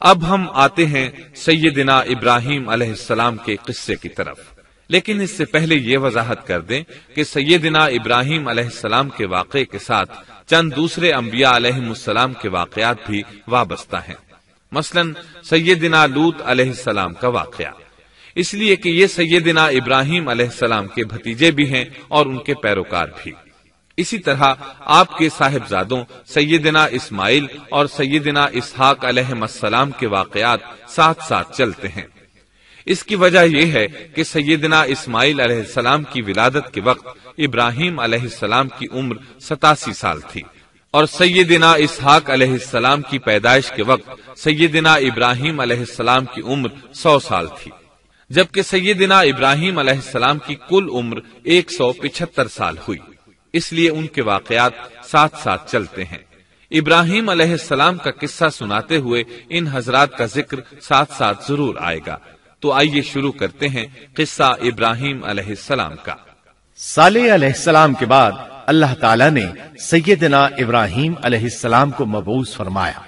اب ہم آتے ہیں سیدنا ابراہیم علیہ السلام کے قصے کی طرف، لیکن اس سے پہلے یہ وضاحت کر دیں کہ سیدنا ابراہیم علیہ السلام کے واقعے کے ساتھ چند دوسرے انبیاء علیہم السلام کے واقعات بھی وابستہ ہیں، مثلا سیدنا لوط علیہ السلام کا واقعہ، اس لیے کہ یہ سیدنا ابراہیم علیہ السلام کے بھتیجے بھی ہیں اور ان کے پیروکار بھی۔ اسی طرح آپ کے صاحبزادوں سیدنا اسماعیل اور سیدنا اسحاق علیہ السلام کے واقعات ساتھ ساتھ چلتے ہیں۔ اس کی وجہ یہ ہے کہ سیدنا اسماعیل علیہ السلام کی ولادت کے وقت ابراہیم علیہ السلام کی عمر 87 سال تھی، اور سیدنا اسحاق علیہ السلام کی پیدائش کے وقت سیدنا ابراہیم علیہ السلام کی عمر 100 سال تھی، جبکہ سیدنا ابراہیم علیہ السلام کی کل عمر 175 سال ہوئی، اس لیے ان کے واقعات ساتھ ساتھ چلتے ہیں۔ ابراہیم علیہ السلام کا قصہ سناتے ہوئے ان حضرات کا ذکر ساتھ ساتھ ضرور آئے گا، تو آئیے شروع کرتے ہیں قصہ ابراہیم علیہ السلام کا۔ صالح علیہ السلام کے بعد اللہ تعالیٰ نے سیدنا ابراہیم علیہ السلام کو مبعوث فرمایا۔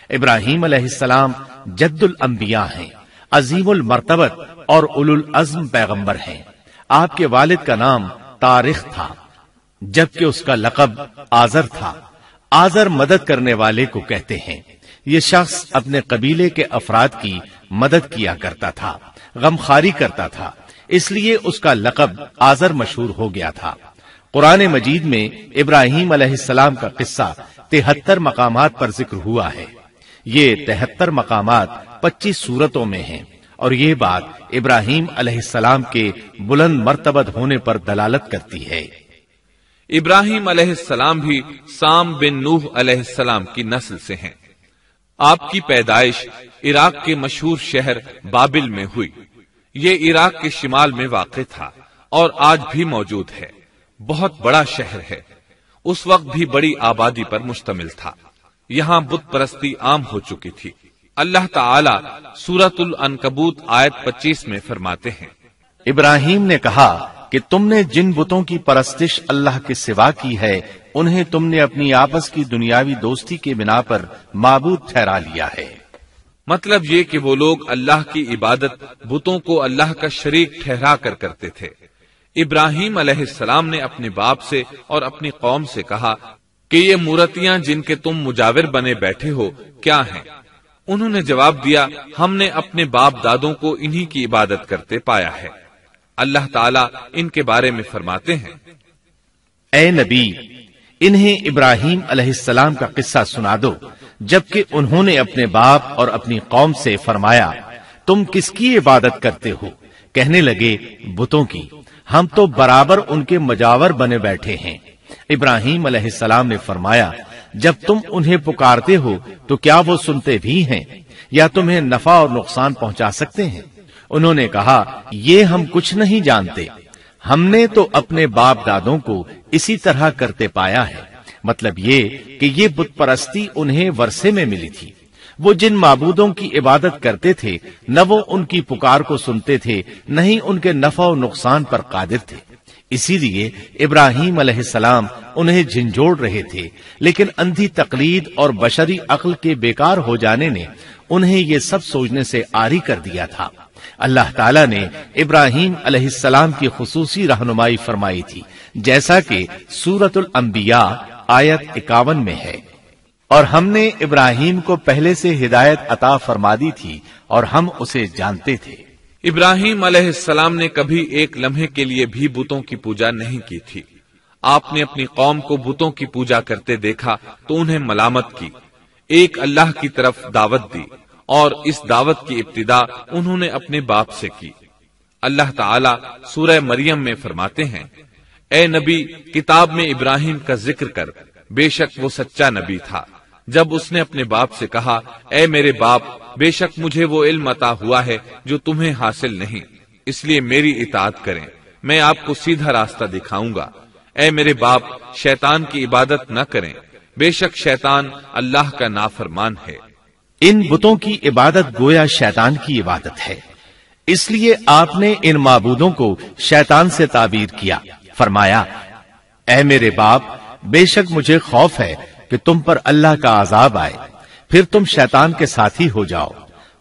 ابراہیم علیہ السلام جد الانبیاء ہیں، عظیم المرتبت اور اولو العزم پیغمبر ہیں۔ آپ کے والد کا نام طارق تھا، جبکہ اس کا لقب آزر تھا۔ آزر مدد کرنے والے کو کہتے ہیں۔ یہ شخص اپنے قبیلے کے افراد کی مدد کیا کرتا تھا، غمخواری کرتا تھا، اس لیے اس کا لقب آزر مشہور ہو گیا تھا۔ قرآن مجید میں ابراہیم علیہ السلام کا قصہ 73 مقامات پر ذکر ہوا ہے۔ یہ 73 مقامات 25 سورتوں میں ہیں، اور یہ بات ابراہیم علیہ السلام کے بلند مرتبت ہونے پر دلالت کرتی ہے۔ ابراہیم علیہ السلام بھی سام بن نوح علیہ السلام کی نسل سے ہیں۔ آپ کی پیدائش عراق کے مشہور شہر بابل میں ہوئی۔ یہ عراق کے شمال میں واقع تھا اور آج بھی موجود ہے۔ بہت بڑا شہر ہے، اس وقت بھی بڑی آبادی پر مشتمل تھا۔ یہاں بت پرستی عام ہو چکی تھی۔ اللہ تعالی سورۃ العنکبوت آیت 25 میں فرماتے ہیں، ابراہیم نے کہا کہ تم نے جن بتوں کی پرستش اللہ کے سوا کی ہے، انہیں تم نے اپنی آپس کی دنیاوی دوستی کے بنا پر معبود ٹھہرا لیا ہے۔ مطلب یہ کہ وہ لوگ اللہ کی عبادت بتوں کو اللہ کا شریک ٹھہرا کر کرتے تھے۔ ابراہیم علیہ السلام نے اپنے باپ سے اور اپنی قوم سے کہا کہ یہ مورتیاں جن کے تم مجاور بنے بیٹھے ہو کیا ہیں؟ انہوں نے جواب دیا، ہم نے اپنے باپ دادوں کو انہی کی عبادت کرتے پایا ہے۔ اللہ تعالیٰ ان کے بارے میں فرماتے ہیں، اے نبی، انہیں ابراہیم علیہ السلام کا قصہ سنا دو، جبکہ انہوں نے اپنے باپ اور اپنی قوم سے فرمایا، تم کس کی عبادت کرتے ہو؟ کہنے لگے، بتوں کی، ہم تو برابر ان کے مجاور بنے بیٹھے ہیں۔ ابراہیم علیہ السلام نے فرمایا، جب تم انہیں پکارتے ہو تو کیا وہ سنتے بھی ہیں یا تمہیں نفع اور نقصان پہنچا سکتے ہیں؟ انہوں نے کہا، یہ ہم کچھ نہیں جانتے، ہم نے تو اپنے باپ دادوں کو اسی طرح کرتے پایا ہے۔ مطلب یہ کہ یہ بت پرستی انہیں ورثے میں ملی تھی۔ وہ جن معبودوں کی عبادت کرتے تھے، نہ وہ ان کی پکار کو سنتے تھے، نہ ہی ان کے نفع و نقصان پر قادر تھے۔ اسی لیے ابراہیم علیہ السلام انہیں جھنجھوڑ رہے تھے، لیکن اندھی تقلید اور بشری عقل کے بیکار ہو جانے نے انہیں یہ سب سوچنے سے عاری کر دیا تھا۔ اللہ تعالیٰ نے ابراہیم علیہ السلام کی خصوصی رہنمائی فرمائی تھی، جیسا کہ سورۃ الانبیاء آیت 51 میں ہے، اور ہم نے ابراہیم کو پہلے سے ہدایت عطا فرما دی تھی اور ہم اسے جانتے تھے۔ ابراہیم علیہ السلام نے کبھی ایک لمحے کے لیے بھی بتوں کی پوجا نہیں کی تھی۔ آپ نے اپنی قوم کو بتوں کی پوجا کرتے دیکھا تو انہیں ملامت کی، ایک اللہ کی طرف دعوت دی، اور اس دعوت کی ابتدا انہوں نے اپنے باپ سے کی۔ اللہ تعالیٰ سورہ مریم میں فرماتے ہیں، اے نبی، کتاب میں ابراہیم کا ذکر کر، بے شک وہ سچا نبی تھا۔ جب اس نے اپنے باپ سے کہا، اے میرے باپ، بے شک مجھے وہ علم عطا ہوا ہے جو تمہیں حاصل نہیں، اس لیے میری اطاعت کریں، میں آپ کو سیدھا راستہ دکھاؤں گا۔ اے میرے باپ، شیطان کی عبادت نہ کریں، بے شک شیطان اللہ کا نافرمان ہے۔ ان بتوں کی عبادت گویا شیطان کی عبادت ہے، اس لیے آپ نے ان معبودوں کو شیطان سے تعبیر کیا۔ فرمایا، اے میرے باپ، بے شک مجھے خوف ہے کہ تم پر اللہ کا عذاب آئے۔ پھر تم شیطان کے ساتھی ہو جاؤ۔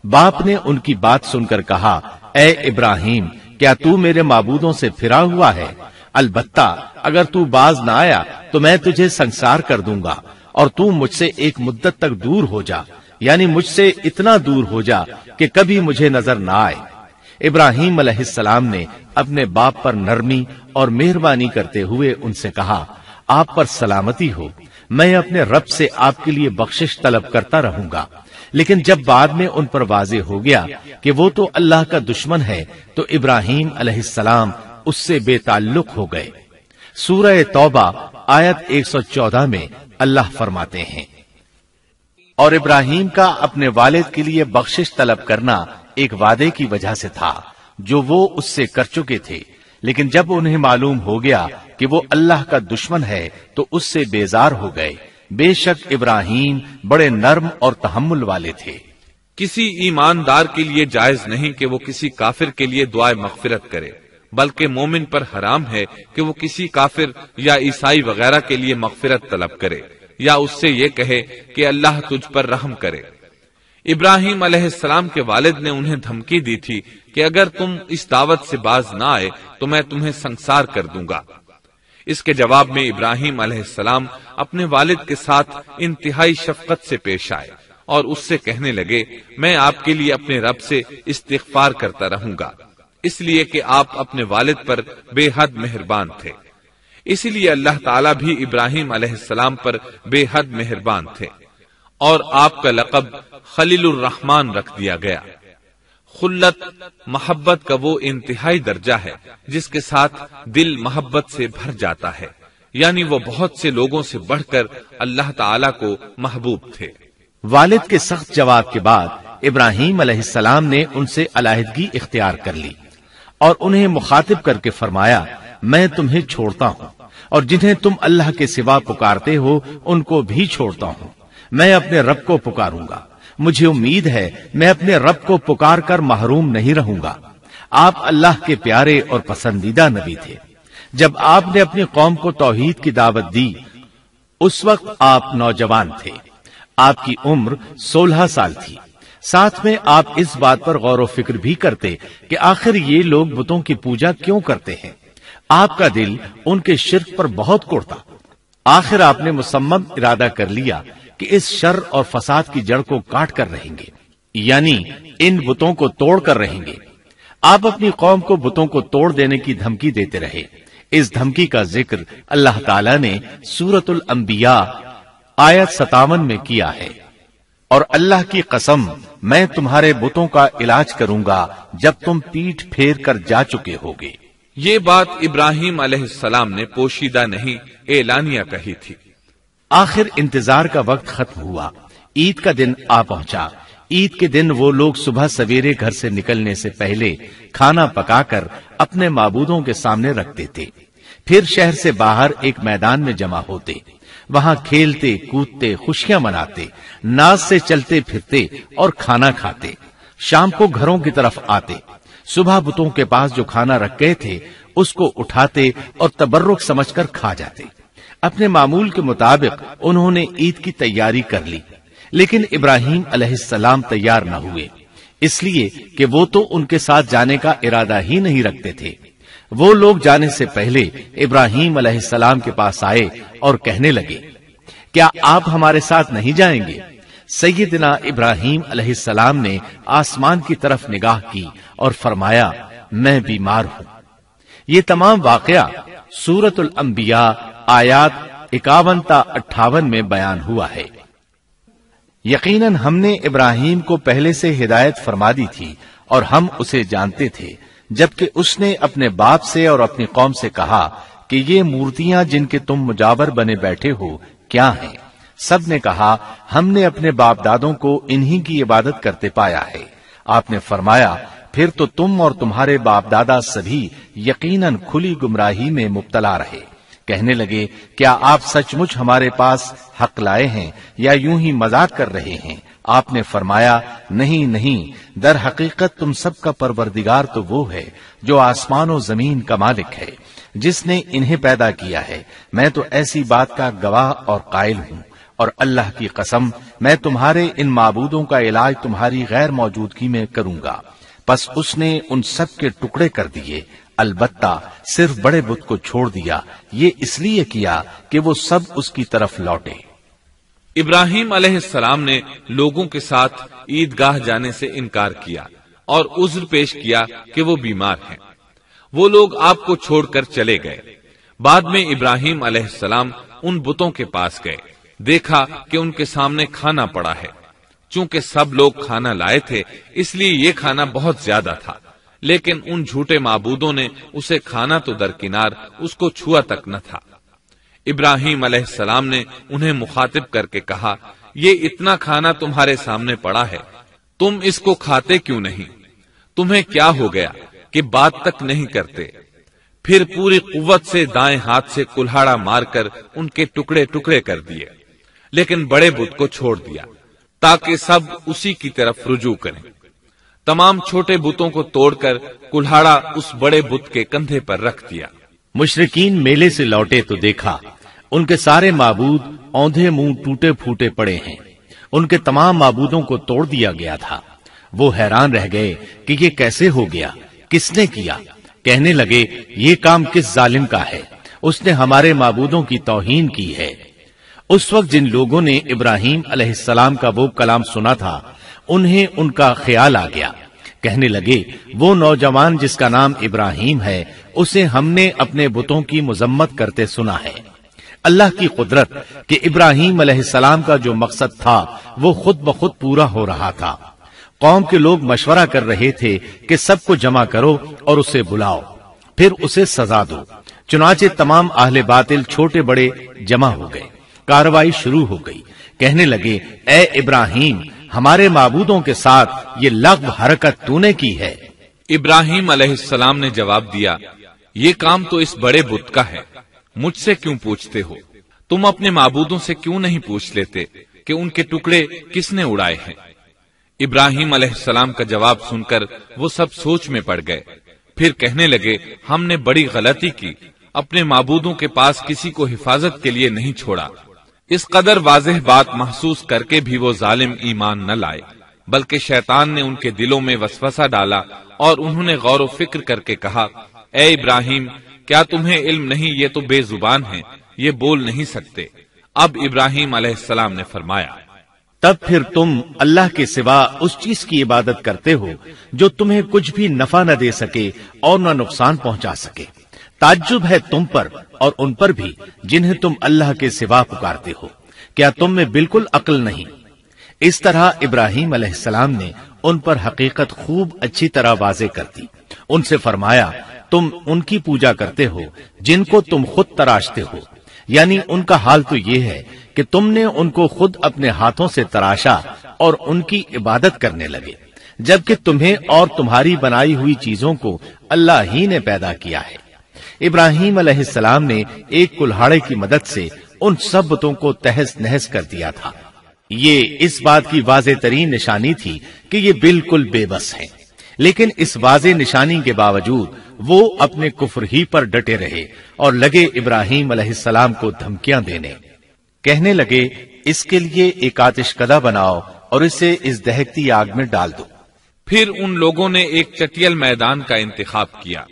باپ نے ان کی بات سن کر کہا، اے ابراہیم، کیا تو میرے معبودوں سے پھرا ہوا ہے؟ البتہ اگر تو باز نہ آیا تو میں تجھے سنسار کر دوں گا، اور تو مجھ سے ایک مدت تک دور ہو جا، یعنی مجھ سے اتنا دور ہو جا کہ کبھی مجھے نظر نہ آئے۔ ابراہیم علیہ السلام نے اپنے باپ پر نرمی اور مہربانی کرتے ہوئے ان سے کہا، آپ پر سلامتی ہو، میں اپنے رب سے آپ کے لیے بخشش طلب کرتا رہوں گا۔ لیکن جب بعد میں ان پر واضح ہو گیا کہ وہ تو اللہ کا دشمن ہے تو ابراہیم علیہ السلام اس سے بے تعلق ہو گئے۔ سورہ توبہ آیت 114 میں اللہ فرماتے ہیں، اور ابراہیم کا اپنے والد کے لیے بخشش طلب کرنا ایک وعدے کی وجہ سے تھا جو وہ اس سے کر چکے تھے، لیکن جب انہیں معلوم ہو گیا کہ وہ اللہ کا دشمن ہے تو اس سے بیزار ہو گئے۔ بے شک ابراہیم بڑے نرم اور تحمل والے تھے۔ کسی ایماندار کے لیے جائز نہیں کہ وہ کسی کافر کے لیے دعائے مغفرت کرے، بلکہ مومن پر حرام ہے کہ وہ کسی کافر یا عیسائی وغیرہ کے لیے مغفرت طلب کرے یا اس سے یہ کہے کہ اللہ تجھ پر رحم کرے۔ ابراہیم علیہ السلام کے والد نے انہیں دھمکی دی تھی کہ اگر تم اس دعوت سے باز نہ آئے تو میں تمہیں سنسار کر دوں گا۔ اس کے جواب میں ابراہیم علیہ السلام اپنے والد کے ساتھ انتہائی شفقت سے پیش آئے اور اس سے کہنے لگے، میں آپ کے لیے اپنے رب سے استغفار کرتا رہوں گا، اس لیے کہ آپ اپنے والد پر بے حد مہربان تھے۔ اسی لیے اللہ تعالیٰ بھی ابراہیم علیہ السلام پر بے حد مہربان تھے، اور آپ کا لقب خلیل الرحمن رکھ دیا گیا۔ خلت محبت کا وہ انتہائی درجہ ہے جس کے ساتھ دل محبت سے بھر جاتا ہے، یعنی وہ بہت سے لوگوں سے بڑھ کر اللہ تعالیٰ کو محبوب تھے۔ والد کے سخت جواب کے بعد ابراہیم علیہ السلام نے ان سے علیحدگی اختیار کر لی اور انہیں مخاطب کر کے فرمایا، میں تمہیں چھوڑتا ہوں اور جنہیں تم اللہ کے سوا پکارتے ہو ان کو بھی چھوڑتا ہوں، میں اپنے رب کو پکاروں گا، مجھے امید ہے میں اپنے رب کو پکار کر محروم نہیں رہوں گا۔ آپ اللہ کے پیارے اور پسندیدہ نبی تھے۔ جب آپ نے اپنی قوم کو توحید کی دعوت دی اس وقت آپ نوجوان تھے، آپ کی عمر 16 سال تھی۔ ساتھ میں آپ اس بات پر غور و فکر بھی کرتے کہ آخر یہ لوگ بتوں کی پوجا کیوں کرتے ہیں۔ آپ کا دل ان کے شرک پر بہت کوڑتا۔ آخر آپ نے مصمم ارادہ کر لیا کہ اس شر اور فساد کی جڑ کو کاٹ کر رہیں گے، یعنی ان بتوں کو توڑ کر رہیں گے۔ آپ اپنی قوم کو بتوں کو توڑ دینے کی دھمکی دیتے رہے۔ اس دھمکی کا ذکر اللہ تعالیٰ نے سورۃ الانبیاء آیت 57 میں کیا ہے، اور اللہ کی قسم میں تمہارے بتوں کا علاج کروں گا جب تم پیٹھ پھیر کر جا چکے ہوگے۔ یہ بات ابراہیم علیہ السلام نے پوشیدہ نہیں اعلانیہ کہی تھی۔ آخر انتظار کا وقت ختم ہوا، عید کا دن آ پہنچا۔ عید کے دن وہ لوگ صبح سویرے گھر سے نکلنے سے پہلے کھانا پکا کر اپنے معبودوں کے سامنے رکھتے تھے، پھر شہر سے باہر ایک میدان میں جمع ہوتے، وہاں کھیلتے کودتے خوشیاں مناتے، ناز سے چلتے پھرتے اور کھانا کھاتے۔ شام کو گھروں کی طرف آتے، صبح بتوں کے پاس جو کھانا رکھ گئے تھے اس کو اٹھاتے اور تبرک سمجھ کر کھا جاتے۔ اپنے معمول کے مطابق انہوں نے عید کی تیاری کر لی، لیکن ابراہیم علیہ السلام تیار نہ ہوئے، اس لیے کہ وہ تو ان کے ساتھ جانے کا ارادہ ہی نہیں رکھتے تھے۔ وہ لوگ جانے سے پہلے ابراہیم علیہ السلام کے پاس آئے اور کہنے لگے، کیا آپ ہمارے ساتھ نہیں جائیں گے؟ سیدنا ابراہیم علیہ السلام نے آسمان کی طرف نگاہ کی اور فرمایا، میں بیمار ہوں۔ یہ تمام واقعہ سورۃ الانبیاء آیات 51 تا 58 میں بیان ہوا ہے۔ یقیناً ہم نے ابراہیم کو پہلے سے ہدایت فرما دی تھی اور ہم اسے جانتے تھے، جبکہ اس نے اپنے باپ سے اور اپنی قوم سے کہا کہ یہ مورتیاں جن کے تم مجاور بنے بیٹھے ہو کیا ہیں؟ سب نے کہا، ہم نے اپنے باپ دادوں کو انہی کی عبادت کرتے پایا ہے۔ آپ نے فرمایا، پھر تو تم اور تمہارے باپ دادا سبھی یقیناً کھلی گمراہی میں مبتلا رہے۔ کہنے لگے، کیا آپ سچ مچ ہمارے پاس حق لائے ہیں یا یوں ہی مذاق کر رہے ہیں؟ آپ نے فرمایا، نہیں نہیں، در حقیقت تم سب کا پروردگار تو وہ ہے جو آسمان و زمین کا مالک ہے، جس نے انہیں پیدا کیا ہے۔ میں تو ایسی بات کا گواہ اور قائل ہوں، اور اللہ کی قسم میں تمہارے ان معبودوں کا علاج تمہاری غیر موجودگی میں کروں گا۔ پس اس نے ان سب کے ٹکڑے کر دیے، البتہ صرف بڑے بت کو چھوڑ دیا، یہ اس لیے کیا کہ وہ سب اس کی طرف لوٹے۔ ابراہیم علیہ السلام نے لوگوں کے ساتھ عیدگاہ جانے سے انکار کیا اور عذر پیش کیا کہ وہ بیمار ہیں۔ وہ لوگ آپ کو چھوڑ کر چلے گئے۔ بعد میں ابراہیم علیہ السلام ان بتوں کے پاس گئے، دیکھا کہ ان کے سامنے کھانا پڑا ہے۔ چونکہ سب لوگ کھانا لائے تھے اس لیے یہ کھانا بہت زیادہ تھا، لیکن ان جھوٹے معبودوں نے اسے کھانا تو درکنار اس کو چھوا تک نہ تھا۔ ابراہیم علیہ السلام نے انہیں مخاطب کر کے کہا، یہ اتنا کھانا تمہارے سامنے پڑا ہے، تم اس کو کھاتے کیوں نہیں؟ تمہیں کیا ہو گیا کہ بات تک نہیں کرتے؟ پھر پوری قوت سے دائیں ہاتھ سے کلہاڑا مار کر ان کے ٹکڑے ٹکڑے کر دیے، لیکن بڑے بت کو چھوڑ دیا تاکہ سب اسی کی طرف رجوع کریں۔ تمام چھوٹے بتوں کو توڑ کر کلہاڑا اس بڑے بت کے کندھے پر رکھ دیا۔ مشرکین میلے سے لوٹے تو دیکھا ان کے سارے معبود اوندھے منہ ٹوٹے پھوٹے پڑے ہیں، ان کے تمام معبودوں کو توڑ دیا گیا تھا۔ وہ حیران رہ گئے کہ یہ کیسے ہو گیا، کس نے کیا؟ کہنے لگے، یہ کام کس ظالم کا ہے، اس نے ہمارے معبودوں کی توہین کی ہے۔ اس وقت جن لوگوں نے ابراہیم علیہ السلام کا وہ کلام سنا تھا انہیں ان کا خیال آ گیا، کہنے لگے، وہ نوجوان جس کا نام ابراہیم ہے اسے ہم نے اپنے بتوں کی مذمت کرتے سنا ہے۔ اللہ کی قدرت کہ ابراہیم علیہ السلام کا جو مقصد تھا وہ خود بخود پورا ہو رہا تھا۔ قوم کے لوگ مشورہ کر رہے تھے کہ سب کو جمع کرو اور اسے بلاؤ، پھر اسے سزا دو۔ چنانچہ تمام اہل باطل چھوٹے بڑے جمع ہو گئے، کارروائی شروع ہو گئی۔ کہنے لگے، اے ابراہیم، ہمارے معبودوں کے ساتھ یہ لغو حرکت تو نے کی ہے۔ ابراہیم علیہ السلام نے جواب دیا، یہ کام تو اس بڑے بت کا ہے، مجھ سے کیوں پوچھتے ہو؟ تم اپنے معبودوں سے کیوں نہیں پوچھ لیتے کہ ان کے ٹکڑے کس نے اڑائے ہیں؟ ابراہیم علیہ السلام کا جواب سن کر وہ سب سوچ میں پڑ گئے، پھر کہنے لگے، ہم نے بڑی غلطی کی، اپنے معبودوں کے پاس کسی کو حفاظت کے لیے نہیں چھوڑا۔ اس قدر واضح بات محسوس کر کے بھی وہ ظالم ایمان نہ لائے، بلکہ شیطان نے ان کے دلوں میں وسوسہ ڈالا اور انہوں نے غور و فکر کر کے کہا، اے ابراہیم، کیا تمہیں علم نہیں، یہ تو بے زبان ہیں، یہ بول نہیں سکتے۔ اب ابراہیم علیہ السلام نے فرمایا، تب پھر تم اللہ کے سوا اس چیز کی عبادت کرتے ہو جو تمہیں کچھ بھی نفع نہ دے سکے اور نہ نقصان پہنچا سکے۔ تعجب ہے تم پر اور ان پر بھی جنہیں تم اللہ کے سوا پکارتے ہو، کیا تم میں بالکل عقل نہیں؟ اس طرح ابراہیم علیہ السلام نے ان پر حقیقت خوب اچھی طرح واضح کر دی۔ ان سے فرمایا، تم ان کی پوجا کرتے ہو جن کو تم خود تراشتے ہو، یعنی ان کا حال تو یہ ہے کہ تم نے ان کو خود اپنے ہاتھوں سے تراشا اور ان کی عبادت کرنے لگے، جبکہ تمہیں اور تمہاری بنائی ہوئی چیزوں کو اللہ ہی نے پیدا کیا ہے۔ ابراہیم علیہ السلام نے ایک کلہاڑے کی مدد سے ان سب بتوں کو تہس نہس کر دیا تھا۔ یہ اس بات کی واضح ترین نشانی تھی کہ یہ بالکل بے بس ہیں، لیکن اس واضح نشانی کے باوجود وہ اپنے کفر ہی پر ڈٹے رہے اور لگے ابراہیم علیہ السلام کو دھمکیاں دینے۔ کہنے لگے، اس کے لیے ایک آتش کدہ بناؤ اور اسے اس دہکتی آگ میں ڈال دو۔ پھر ان لوگوں نے ایک چٹیل میدان کا انتخاب کیا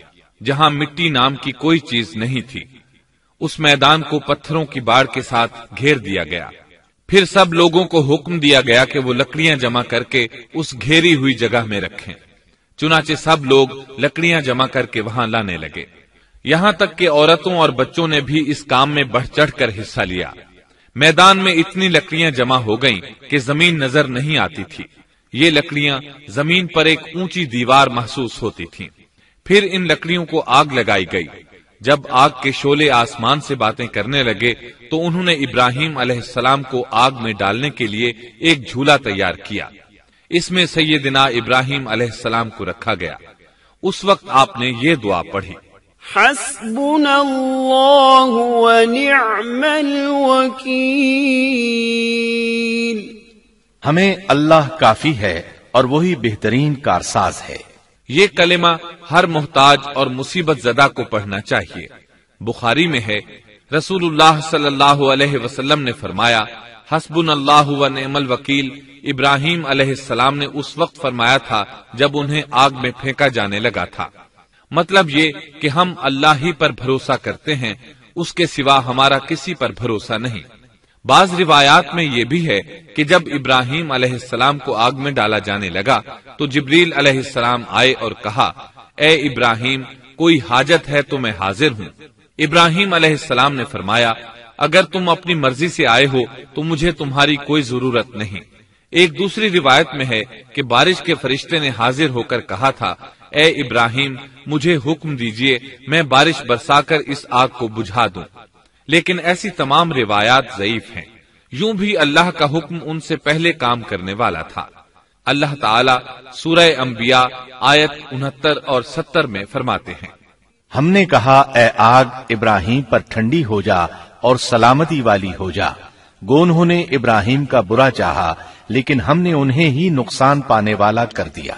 جہاں مٹی نام کی کوئی چیز نہیں تھی۔ اس میدان کو پتھروں کی باڑ کے ساتھ گھیر دیا گیا۔ پھر سب لوگوں کو حکم دیا گیا کہ وہ لکڑیاں جمع کر کے اس گھیری ہوئی جگہ میں رکھیں۔ چنانچہ سب لوگ لکڑیاں جمع کر کے وہاں لانے لگے، یہاں تک کہ عورتوں اور بچوں نے بھی اس کام میں بڑھ چڑھ کر حصہ لیا۔ میدان میں اتنی لکڑیاں جمع ہو گئیں کہ زمین نظر نہیں آتی تھی۔ یہ لکڑیاں زمین پر ایک اونچی دیوار محسوس ہوتی تھیں۔ پھر ان لکڑیوں کو آگ لگائی گئی۔ جب آگ کے شعلے آسمان سے باتیں کرنے لگے تو انہوں نے ابراہیم علیہ السلام کو آگ میں ڈالنے کے لیے ایک جھولا تیار کیا۔ اس میں سیدنا ابراہیم علیہ السلام کو رکھا گیا۔ اس وقت آپ نے یہ دعا پڑھی، حسبنا اللہ ونعم الوکیل، ہمیں اللہ کافی ہے اور وہی بہترین کارساز ہے۔ یہ کلمہ ہر محتاج اور مصیبت زدہ کو پڑھنا چاہیے۔ بخاری میں ہے، رسول اللہ صلی اللہ علیہ وسلم نے فرمایا، حسبنا اللہ و نعم الوکیل ابراہیم علیہ السلام نے اس وقت فرمایا تھا جب انہیں آگ میں پھینکا جانے لگا تھا۔ مطلب یہ کہ ہم اللہ ہی پر بھروسہ کرتے ہیں، اس کے سوا ہمارا کسی پر بھروسہ نہیں۔ بعض روایات میں یہ بھی ہے کہ جب ابراہیم علیہ السلام کو آگ میں ڈالا جانے لگا تو جبریل علیہ السلام آئے اور کہا، اے ابراہیم، کوئی حاجت ہے تو میں حاضر ہوں۔ ابراہیم علیہ السلام نے فرمایا، اگر تم اپنی مرضی سے آئے ہو تو مجھے تمہاری کوئی ضرورت نہیں۔ ایک دوسری روایت میں ہے کہ بارش کے فرشتے نے حاضر ہو کر کہا تھا، اے ابراہیم، مجھے حکم دیجئے میں بارش برسا کر اس آگ کو بجھا دوں۔ لیکن ایسی تمام روایات ضعیف ہیں۔ یوں بھی اللہ کا حکم ان سے پہلے کام کرنے والا تھا۔ اللہ تعالی سورہ انبیاء آیت 69 اور 70 میں فرماتے ہیں، ہم نے کہا اے آگ ابراہیم پر ٹھنڈی ہو جا اور سلامتی والی ہو جا، گو انہوں نے ابراہیم کا برا چاہا لیکن ہم نے انہیں ہی نقصان پانے والا کر دیا۔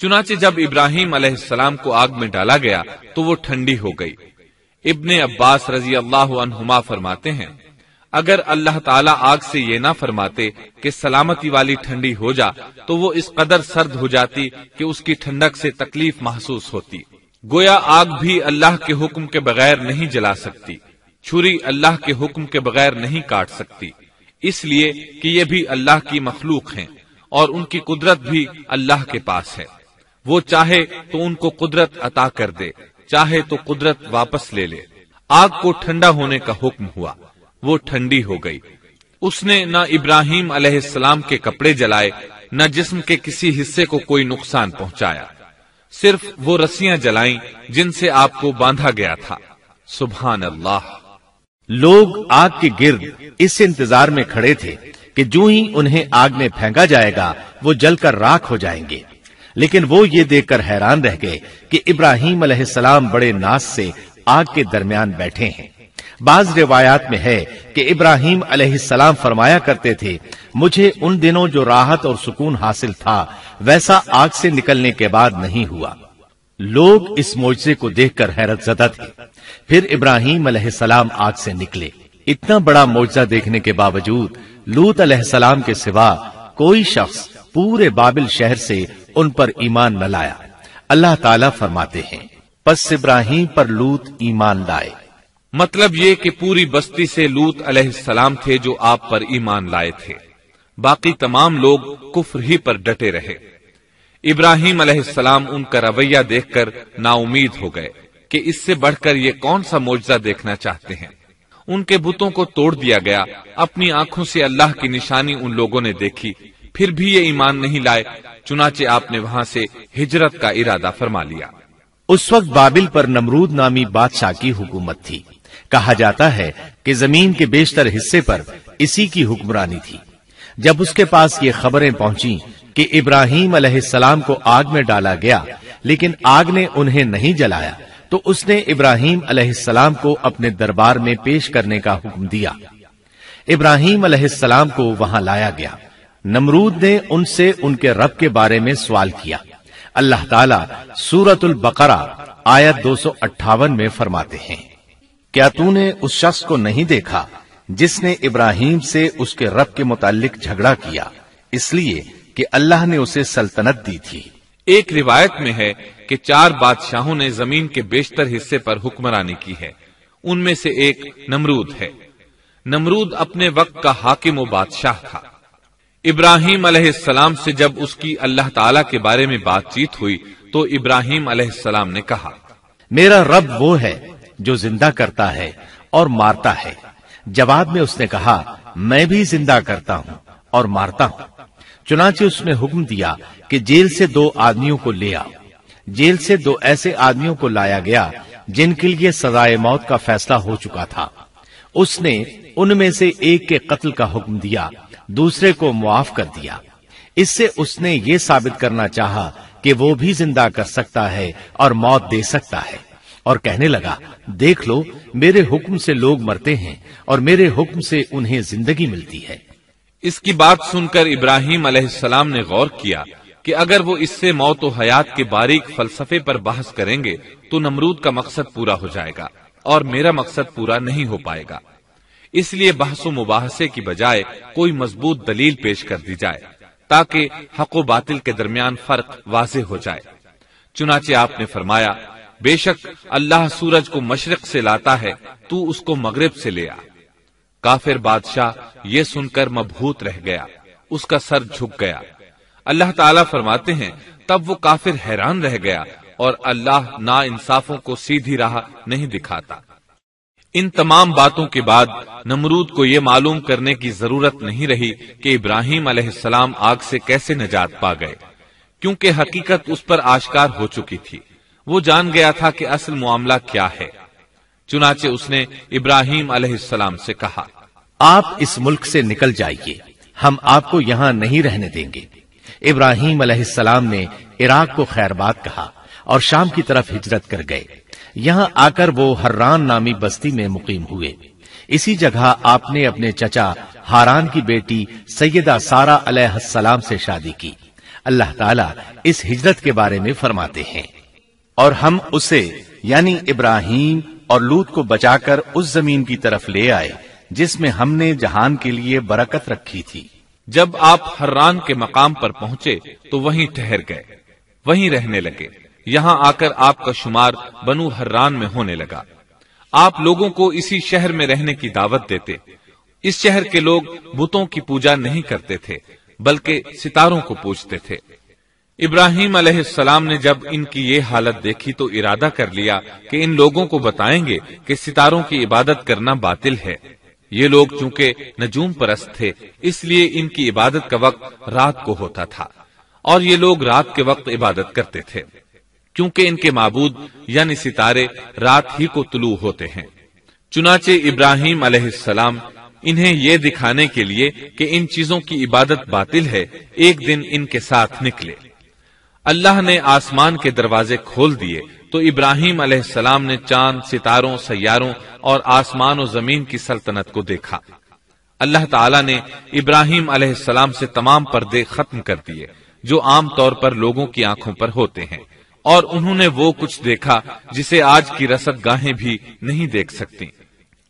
چنانچہ جب ابراہیم علیہ السلام کو آگ میں ڈالا گیا تو وہ ٹھنڈی ہو گئی۔ ابن عباس رضی اللہ عنہما فرماتے ہیں، اگر اللہ تعالیٰ آگ سے یہ نہ فرماتے کہ سلامتی والی ٹھنڈی ہو جا تو وہ اس قدر سرد ہو جاتی کہ اس کی ٹھنڈک سے تکلیف محسوس ہوتی۔ گویا آگ بھی اللہ کے حکم کے بغیر نہیں جلا سکتی، چھری اللہ کے حکم کے بغیر نہیں کاٹ سکتی، اس لیے کہ یہ بھی اللہ کی مخلوق ہیں اور ان کی قدرت بھی اللہ کے پاس ہے۔ وہ چاہے تو ان کو قدرت عطا کر دے، چاہے تو قدرت واپس لے لے۔ آگ کو ٹھنڈا ہونے کا حکم ہوا، وہ ٹھنڈی ہو گئی۔ اس نے نہ ابراہیم علیہ السلام کے کپڑے جلائے، نہ جسم کے کسی حصے کو کوئی نقصان پہنچایا، صرف وہ رسیاں جلائیں جن سے آپ کو باندھا گیا تھا۔ سبحان اللہ۔ لوگ آگ کے گرد اس انتظار میں کھڑے تھے کہ جو ہی انہیں آگ میں پھینکا جائے گا وہ جل کر راکھ ہو جائیں گے، لیکن وہ یہ دیکھ کر حیران رہ گئے کہ ابراہیم علیہ السلام بڑے ناز سے آگ کے درمیان بیٹھے ہیں۔ بعض روایات میں ہے کہ ابراہیم علیہ السلام فرمایا کرتے تھے، مجھے ان دنوں جو راحت اور سکون حاصل تھا ویسا آگ سے نکلنے کے بعد نہیں ہوا۔ لوگ اس معجزے کو دیکھ کر حیرت زدہ تھے۔ پھر ابراہیم علیہ السلام آگ سے نکلے۔ اتنا بڑا معجزہ دیکھنے کے باوجود لوط علیہ السلام کے سوا کوئی شخص پورے بابل شہر سے ان پر ایمان نہ لایا۔ اللہ تعالیٰ فرماتے ہیں، پس ابراہیم پر لوط ایمان لائے۔ مطلب یہ کہ پوری بستی سے لوط علیہ السلام تھے جو آپ پر ایمان لائے تھے، باقی تمام لوگ کفر ہی پر ڈٹے رہے۔ ابراہیم علیہ السلام ان کا رویہ دیکھ کر نا امید ہو گئے کہ اس سے بڑھ کر یہ کون سا معجزہ دیکھنا چاہتے ہیں۔ ان کے بتوں کو توڑ دیا گیا، اپنی آنکھوں سے اللہ کی نشانی ان لوگوں نے دیکھی، پھر بھی یہ ایمان نہیں لائے، چنانچہ آپ نے وہاں سے ہجرت کا ارادہ فرما لیا۔ اس وقت بابل پر نمرود نامی بادشاہ کی حکومت تھی۔ کہا جاتا ہے کہ زمین کے بیشتر حصے پر اسی کی حکمرانی تھی۔ جب اس کے پاس یہ خبریں پہنچیں کہ ابراہیم علیہ السلام کو آگ میں ڈالا گیا لیکن آگ نے انہیں نہیں جلایا، تو اس نے ابراہیم علیہ السلام کو اپنے دربار میں پیش کرنے کا حکم دیا۔ ابراہیم علیہ السلام کو وہاں لایا گیا۔ نمرود نے ان سے ان کے رب کے بارے میں سوال کیا۔ اللہ تعالیٰ سورۃ البقرہ آیت 258 میں فرماتے ہیں، کیا تو نے اس شخص کو نہیں دیکھا جس نے ابراہیم سے اس کے رب کے متعلق جھگڑا کیا، اس لیے کہ اللہ نے اسے سلطنت دی تھی۔ ایک روایت میں ہے کہ 4 بادشاہوں نے زمین کے بیشتر حصے پر حکمرانی کی ہے، ان میں سے ایک نمرود ہے۔ نمرود اپنے وقت کا حاکم و بادشاہ تھا۔ ابراہیم علیہ السلام سے جب اس کی اللہ تعالیٰ کے بارے میں بات چیت ہوئی تو ابراہیم علیہ السلام نے کہا، میرا رب وہ ہے جو زندہ کرتا ہے اور مارتا ہے۔ جواب میں اس نے کہا، میں بھی زندہ کرتا ہوں اور مارتا ہوں۔ چنانچہ اس نے حکم دیا کہ جیل سے 2 آدمیوں کو لے آؤ۔ جیل سے 2 ایسے آدمیوں کو لایا گیا جن کے لیے سزائے موت کا فیصلہ ہو چکا تھا۔ اس نے ان میں سے ایک کے قتل کا حکم دیا، دوسرے کو معاف کر دیا۔ اس سے اس نے یہ ثابت کرنا چاہا کہ وہ بھی زندہ کر سکتا ہے اور موت دے سکتا ہے، اور کہنے لگا، دیکھ لو، میرے حکم سے لوگ مرتے ہیں اور میرے حکم سے انہیں زندگی ملتی ہے۔ اس کی بات سن کر ابراہیم علیہ السلام نے غور کیا کہ اگر وہ اس سے موت و حیات کے باریک فلسفے پر بحث کریں گے تو نمرود کا مقصد پورا ہو جائے گا اور میرا مقصد پورا نہیں ہو پائے گا۔ اس لیے بحث و مباحثے کی بجائے کوئی مضبوط دلیل پیش کر دی جائے تاکہ حق و باطل کے درمیان فرق واضح ہو جائے۔ چنانچہ آپ نے فرمایا، بے شک اللہ سورج کو مشرق سے لاتا ہے، تو اس کو مغرب سے لے آ۔ کافر بادشاہ یہ سن کر مبہوت رہ گیا، اس کا سر جھک گیا۔ اللہ تعالیٰ فرماتے ہیں تب وہ کافر حیران رہ گیا اور اللہ نا انصافوں کو سیدھی راہ نہیں دکھاتا۔ ان تمام باتوں کے بعد نمرود کو یہ معلوم کرنے کی ضرورت نہیں رہی کہ ابراہیم علیہ السلام آگ سے کیسے نجات پا گئے، کیونکہ حقیقت اس پر آشکار ہو چکی تھی۔ وہ جان گیا تھا کہ اصل معاملہ کیا ہے۔ چنانچہ اس نے ابراہیم علیہ السلام سے کہا، آپ اس ملک سے نکل جائیے، ہم آپ کو یہاں نہیں رہنے دیں گے۔ ابراہیم علیہ السلام نے عراق کو خیرباد کہا اور شام کی طرف ہجرت کر گئے۔ یہاں آ کر وہ حران نامی بستی میں مقیم ہوئے۔ اسی جگہ آپ نے اپنے چچا ہاران کی بیٹی سیدہ سارہ علیہ السلام سے شادی کی۔ اللہ تعالیٰ اس ہجرت کے بارے میں فرماتے ہیں، اور ہم اسے یعنی ابراہیم اور لوط کو بچا کر اس زمین کی طرف لے آئے جس میں ہم نے جہان کے لیے برکت رکھی تھی۔ جب آپ حران کے مقام پر پہنچے تو وہیں ٹھہر گئے، وہیں رہنے لگے۔ یہاں آ کر آپ کا شمار بنو حران میں ہونے لگا۔ آپ لوگوں کو اسی شہر میں رہنے کی دعوت دیتے۔ اس شہر کے لوگ بتوں کی پوجا نہیں کرتے تھے بلکہ ستاروں کو پوجتے تھے۔ ابراہیم علیہ السلام نے جب ان کی یہ حالت دیکھی تو ارادہ کر لیا کہ ان لوگوں کو بتائیں گے کہ ستاروں کی عبادت کرنا باطل ہے۔ یہ لوگ چونکہ نجوم پرست تھے اس لیے ان کی عبادت کا وقت رات کو ہوتا تھا، اور یہ لوگ رات کے وقت عبادت کرتے تھے کیونکہ ان کے معبود یعنی ستارے رات ہی کو طلوع ہوتے ہیں۔ چنانچہ ابراہیم علیہ السلام انہیں یہ دکھانے کے لیے کہ ان چیزوں کی عبادت باطل ہے ایک دن ان کے ساتھ نکلے۔ اللہ نے آسمان کے دروازے کھول دیے تو ابراہیم علیہ السلام نے چاند، ستاروں، سیاروں اور آسمان و زمین کی سلطنت کو دیکھا۔ اللہ تعالیٰ نے ابراہیم علیہ السلام سے تمام پردے ختم کر دیے جو عام طور پر لوگوں کی آنکھوں پر ہوتے ہیں، اور انہوں نے وہ کچھ دیکھا جسے آج کی رصد گاہیں بھی نہیں دیکھ سکتی۔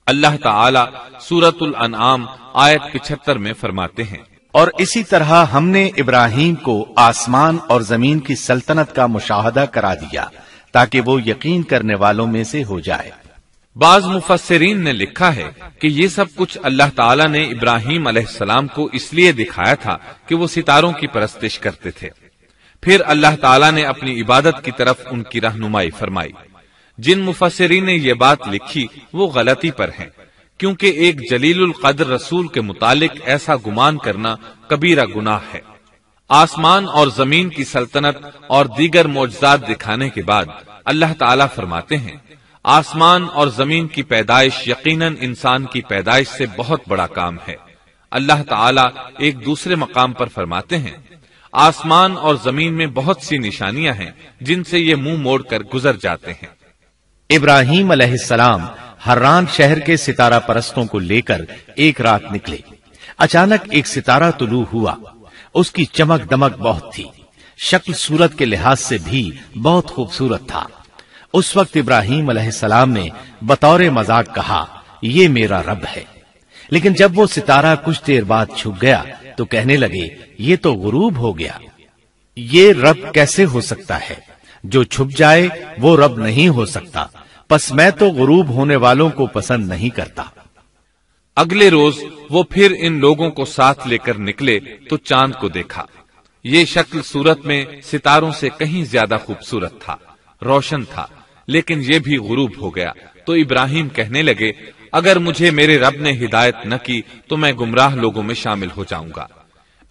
اللہ تعالیٰ سورۃ الانعام آیت 75 میں فرماتے ہیں، اور اسی طرح ہم نے ابراہیم کو آسمان اور زمین کی سلطنت کا مشاہدہ کرا دیا تاکہ وہ یقین کرنے والوں میں سے ہو جائے۔ بعض مفسرین نے لکھا ہے کہ یہ سب کچھ اللہ تعالیٰ نے ابراہیم علیہ السلام کو اس لیے دکھایا تھا کہ وہ ستاروں کی پرستش کرتے تھے۔ پھر اللہ تعالیٰ نے اپنی عبادت کی طرف ان کی رہنمائی فرمائی۔ جن مفسرین نے یہ بات لکھی وہ غلطی پر ہیں، کیونکہ ایک جلیل القدر رسول کے متعلق ایسا گمان کرنا کبیرہ گناہ ہے۔ آسمان اور زمین کی سلطنت اور دیگر معجزات دکھانے کے بعد اللہ تعالیٰ فرماتے ہیں، آسمان اور زمین کی پیدائش یقیناً انسان کی پیدائش سے بہت بڑا کام ہے۔ اللہ تعالیٰ ایک دوسرے مقام پر فرماتے ہیں، آسمان اور زمین میں بہت سی نشانیاں ہیں جن سے یہ منہ موڑ کر گزر جاتے ہیں۔ ابراہیم علیہ السلام حران شہر کے ستارہ پرستوں کو لے کر ایک رات نکلے۔ اچانک ایک ستارہ طلوع ہوا، اس کی چمک دمک بہت تھی، شکل صورت کے لحاظ سے بھی بہت خوبصورت تھا۔ اس وقت ابراہیم علیہ السلام نے بطور مذاق کہا، یہ میرا رب ہے۔ لیکن جب وہ ستارہ کچھ دیر بعد چھپ گیا تو کہنے لگے، یہ تو غروب ہو گیا، یہ رب کیسے ہو سکتا ہے؟ جو چھپ جائے وہ رب نہیں ہو سکتا، پس میں تو غروب ہونے والوں کو پسند نہیں کرتا۔ اگلے روز وہ پھر ان لوگوں کو ساتھ لے کر نکلے تو چاند کو دیکھا۔ یہ شکل صورت میں ستاروں سے کہیں زیادہ خوبصورت تھا، روشن تھا، لیکن یہ بھی غروب ہو گیا۔ تو ابراہیم کہنے لگے، اگر مجھے میرے رب نے ہدایت نہ کی تو میں گمراہ لوگوں میں شامل ہو جاؤں گا۔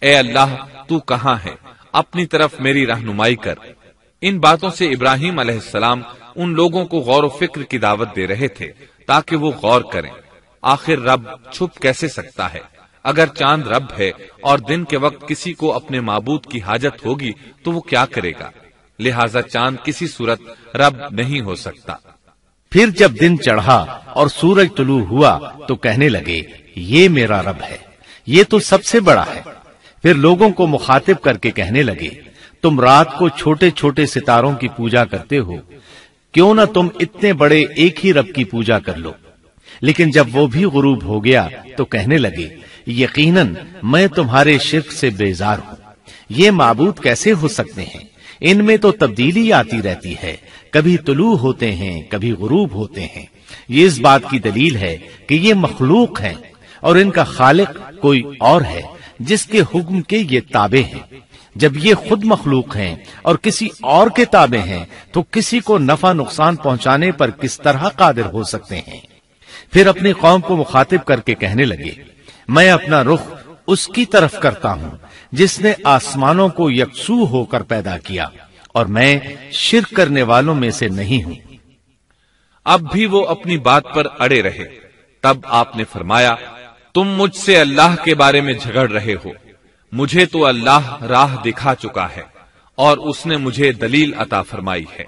اے اللہ، تو کہاں ہے؟ اپنی طرف میری رہنمائی کر۔ ان باتوں سے ابراہیم علیہ السلام ان لوگوں کو غور و فکر کی دعوت دے رہے تھے تاکہ وہ غور کریں، آخر رب چھپ کیسے سکتا ہے؟ اگر چاند رب ہے اور دن کے وقت کسی کو اپنے معبود کی حاجت ہوگی تو وہ کیا کرے گا؟ لہذا چاند کسی صورت رب نہیں ہو سکتا۔ پھر جب دن چڑھا اور سورج طلوع ہوا تو کہنے لگے، یہ میرا رب ہے، یہ تو سب سے بڑا ہے۔ پھر لوگوں کو مخاطب کر کے کہنے لگے، تم رات کو چھوٹے چھوٹے ستاروں کی پوجا کرتے ہو، کیوں نہ تم اتنے بڑے ایک ہی رب کی پوجا کر لو۔ لیکن جب وہ بھی غروب ہو گیا تو کہنے لگے یقیناً میں تمہارے شرک سے بیزار ہوں. یہ معبود کیسے ہو سکتے ہیں؟ ان میں تو تبدیلی آتی رہتی ہے، کبھی طلوع ہوتے ہیں کبھی غروب ہوتے ہیں. یہ اس بات کی دلیل ہے کہ یہ مخلوق ہیں اور ان کا خالق کوئی اور ہے جس کے حکم کے یہ تابع ہیں. جب یہ خود مخلوق ہیں اور کسی اور کے تابع ہیں تو کسی کو نفع نقصان پہنچانے پر کس طرح قادر ہو سکتے ہیں؟ پھر اپنی قوم کو مخاطب کر کے کہنے لگے میں اپنا رخ اس کی طرف کرتا ہوں جس نے آسمانوں کو یکسو ہو کر پیدا کیا اور میں شرک کرنے والوں میں سے نہیں ہوں. اب بھی وہ اپنی بات پر اڑے رہے. تب آپ نے فرمایا تم مجھ سے اللہ کے بارے میں جھگڑ رہے ہو، مجھے تو اللہ راہ دکھا چکا ہے اور اس نے مجھے دلیل عطا فرمائی ہے.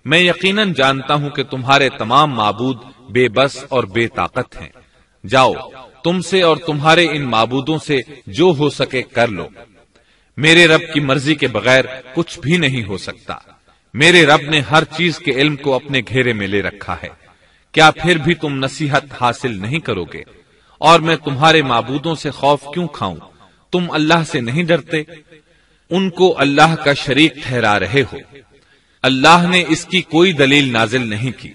میں یقیناً جانتا ہوں کہ تمہارے تمام معبود بے بس اور بے طاقت ہیں. جاؤ تم سے اور تمہارے ان معبودوں سے جو ہو سکے کر لو. میرے رب کی مرضی کے بغیر کچھ بھی نہیں ہو سکتا. میرے رب نے ہر چیز کے علم کو اپنے گھیرے میں لے رکھا ہے. کیا پھر بھی تم نصیحت حاصل نہیں کرو گے؟ اور میں تمہارے معبودوں سے خوف کیوں کھاؤں؟ تم اللہ سے نہیں ڈرتے؟ ان کو اللہ کا شریک ٹھہرا رہے ہو. اللہ نے اس کی کوئی دلیل نازل نہیں کی.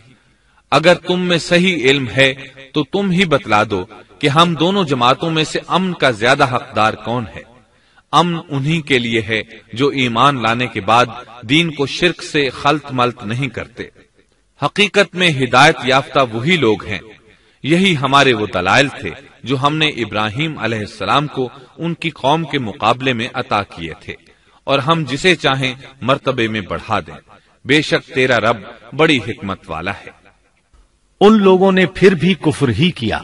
اگر تم میں صحیح علم ہے تو تم ہی بتلا دو کہ ہم دونوں جماعتوں میں سے امن کا زیادہ حقدار کون ہے. امن انہی کے لیے ہے جو ایمان لانے کے بعد دین کو شرک سے خلط ملط نہیں کرتے. حقیقت میں ہدایت یافتہ وہی لوگ ہیں. یہی ہمارے وہ دلائل تھے جو ہم نے ابراہیم علیہ السلام کو ان کی قوم کے مقابلے میں عطا کیے تھے، اور ہم جسے چاہیں مرتبے میں بڑھا دیں. بے شک تیرا رب بڑی حکمت والا ہے. ان لوگوں نے پھر بھی کفر ہی کیا،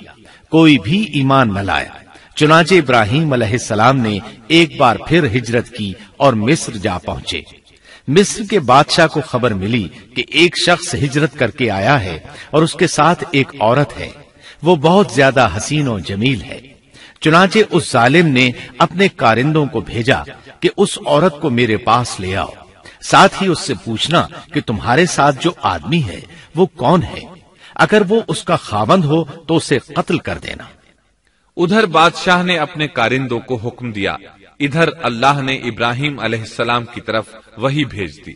کوئی بھی ایمان نہ لایا. چنانچہ ابراہیم علیہ السلام نے ایک بار پھر ہجرت کی اور مصر جا پہنچے. مصر کے بادشاہ کو خبر ملی کہ ایک شخص ہجرت کر کے آیا ہے اور اس کے ساتھ ایک عورت ہے. وہ بہت زیادہ حسین و جمیل ہے. چنانچہ اس ظالم نے اپنے کارندوں کو بھیجا کہ اس عورت کو میرے پاس لے آؤ، ساتھ ہی اس سے پوچھنا کہ تمہارے ساتھ جو آدمی ہے وہ کون ہے. اگر وہ اس کا خاوند ہو تو اسے قتل کر دینا. ادھر بادشاہ نے اپنے کارندوں کو حکم دیا. ادھر اللہ نے ابراہیم علیہ السلام کی طرف وحی بھیج دی.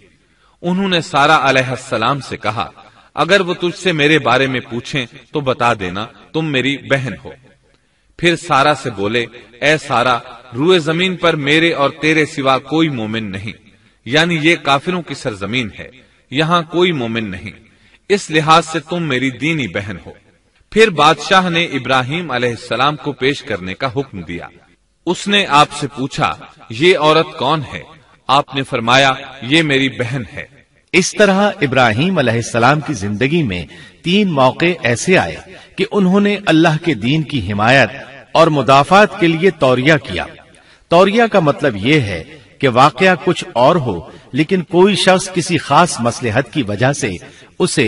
انہوں نے سارا علیہ السلام سے کہا اگر وہ تجھ سے میرے بارے میں پوچھیں تو بتا دینا تم میری بہن ہو. پھر سارا سے بولے اے سارا، روئے زمین پر میرے اور تیرے سوا کوئی مومن نہیں، یعنی یہ کافروں کی سرزمین ہے، یہاں کوئی مومن نہیں، اس لحاظ سے تم میری دینی بہن ہو. پھر بادشاہ نے ابراہیم علیہ السلام کو پیش کرنے کا حکم دیا. اس نے آپ سے پوچھا یہ عورت کون ہے؟ آپ نے فرمایا یہ میری بہن ہے. اس طرح ابراہیم علیہ السلام کی زندگی میں 3 موقع ایسے آئے کہ انہوں نے اللہ کے دین کی حمایت اور مدافعت کے لیے توریہ کیا. توریہ کا مطلب یہ ہے کہ واقعہ کچھ اور ہو لیکن کوئی شخص کسی خاص مصلحت کی وجہ سے اسے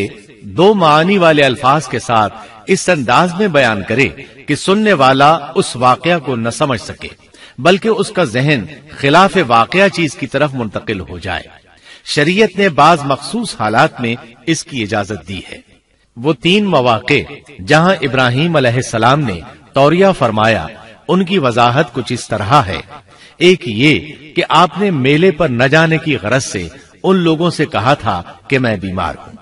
2 معانی والے الفاظ کے ساتھ اس انداز میں بیان کرے کہ سننے والا اس واقعہ کو نہ سمجھ سکے بلکہ اس کا ذہن خلاف واقعہ چیز کی طرف منتقل ہو جائے. شریعت نے بعض مخصوص حالات میں اس کی اجازت دی ہے. وہ 3 مواقع جہاں ابراہیم علیہ السلام نے توریہ فرمایا ان کی وضاحت کچھ اس طرح ہے. ایک یہ کہ آپ نے میلے پر نہ جانے کی غرض سے ان لوگوں سے کہا تھا کہ میں بیمار ہوں.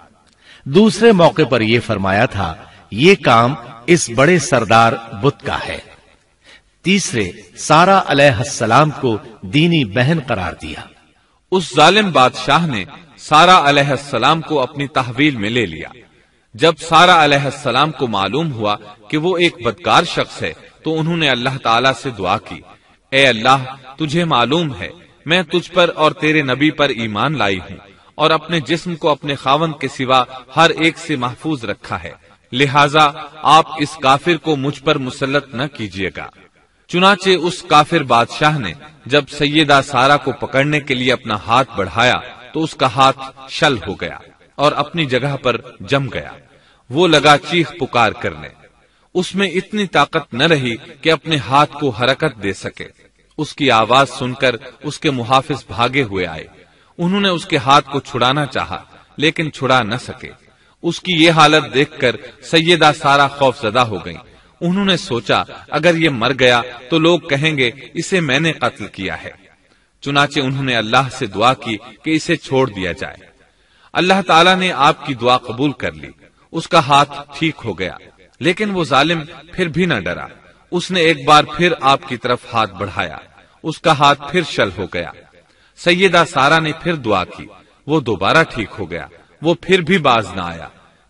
دوسرے موقع پر یہ فرمایا تھا یہ کام اس بڑے سردار بت کا ہے. تیسرے سارا علیہ السلام کو دینی بہن قرار دیا. اس ظالم بادشاہ نے سارا علیہ السلام کو اپنی تحویل میں لے لیا. جب سارا علیہ السلام کو معلوم ہوا کہ وہ ایک بدکار شخص ہے تو انہوں نے اللہ تعالیٰ سے دعا کی اے اللہ تجھے معلوم ہے میں تجھ پر اور تیرے نبی پر ایمان لائی ہوں اور اپنے جسم کو اپنے خاوند کے سوا ہر ایک سے محفوظ رکھا ہے، لہٰذا آپ اس کافر کو مجھ پر مسلط نہ کیجیے گا. چنانچہ اس کافر بادشاہ نے جب سیدہ سارا کو پکڑنے کے لیے اپنا ہاتھ بڑھایا تو اس کا ہاتھ شل ہو گیا اور اپنی جگہ پر جم گیا. وہ لگا چیخ پکار کرنے. اس میں اتنی طاقت نہ رہی کہ اپنے ہاتھ کو حرکت دے سکے. اس کی آواز سن کر اس کے محافظ بھاگے ہوئے آئے. انہوں نے اس کے ہاتھ کو چھڑانا چاہا لیکن چھڑا نہ سکے. اس کی یہ حالت دیکھ کر سیدہ سارا خوف زدہ ہو گئیں۔ انہوں نے سوچا اگر یہ مر گیا تو لوگ کہیں گے اسے میں نے قتل کیا ہے۔ چنانچہ انہوں نے اللہ سے دعا کی کہ اسے چھوڑ دیا جائے۔ اللہ تعالیٰ نے آپ کی دعا قبول کر لی، اس کا ہاتھ ٹھیک ہو گیا، لیکن وہ ظالم پھر بھی نہ ڈرا۔ اس نے ایک بار پھر آپ کی طرف ہاتھ بڑھایا، اس کا ہاتھ پھر شل ہو گیا۔ سیدہ سارا نے پھر دعا کی، وہ دوبارہ ٹھیک ہو گیا، وہ پھر بھی باز نہ آیا۔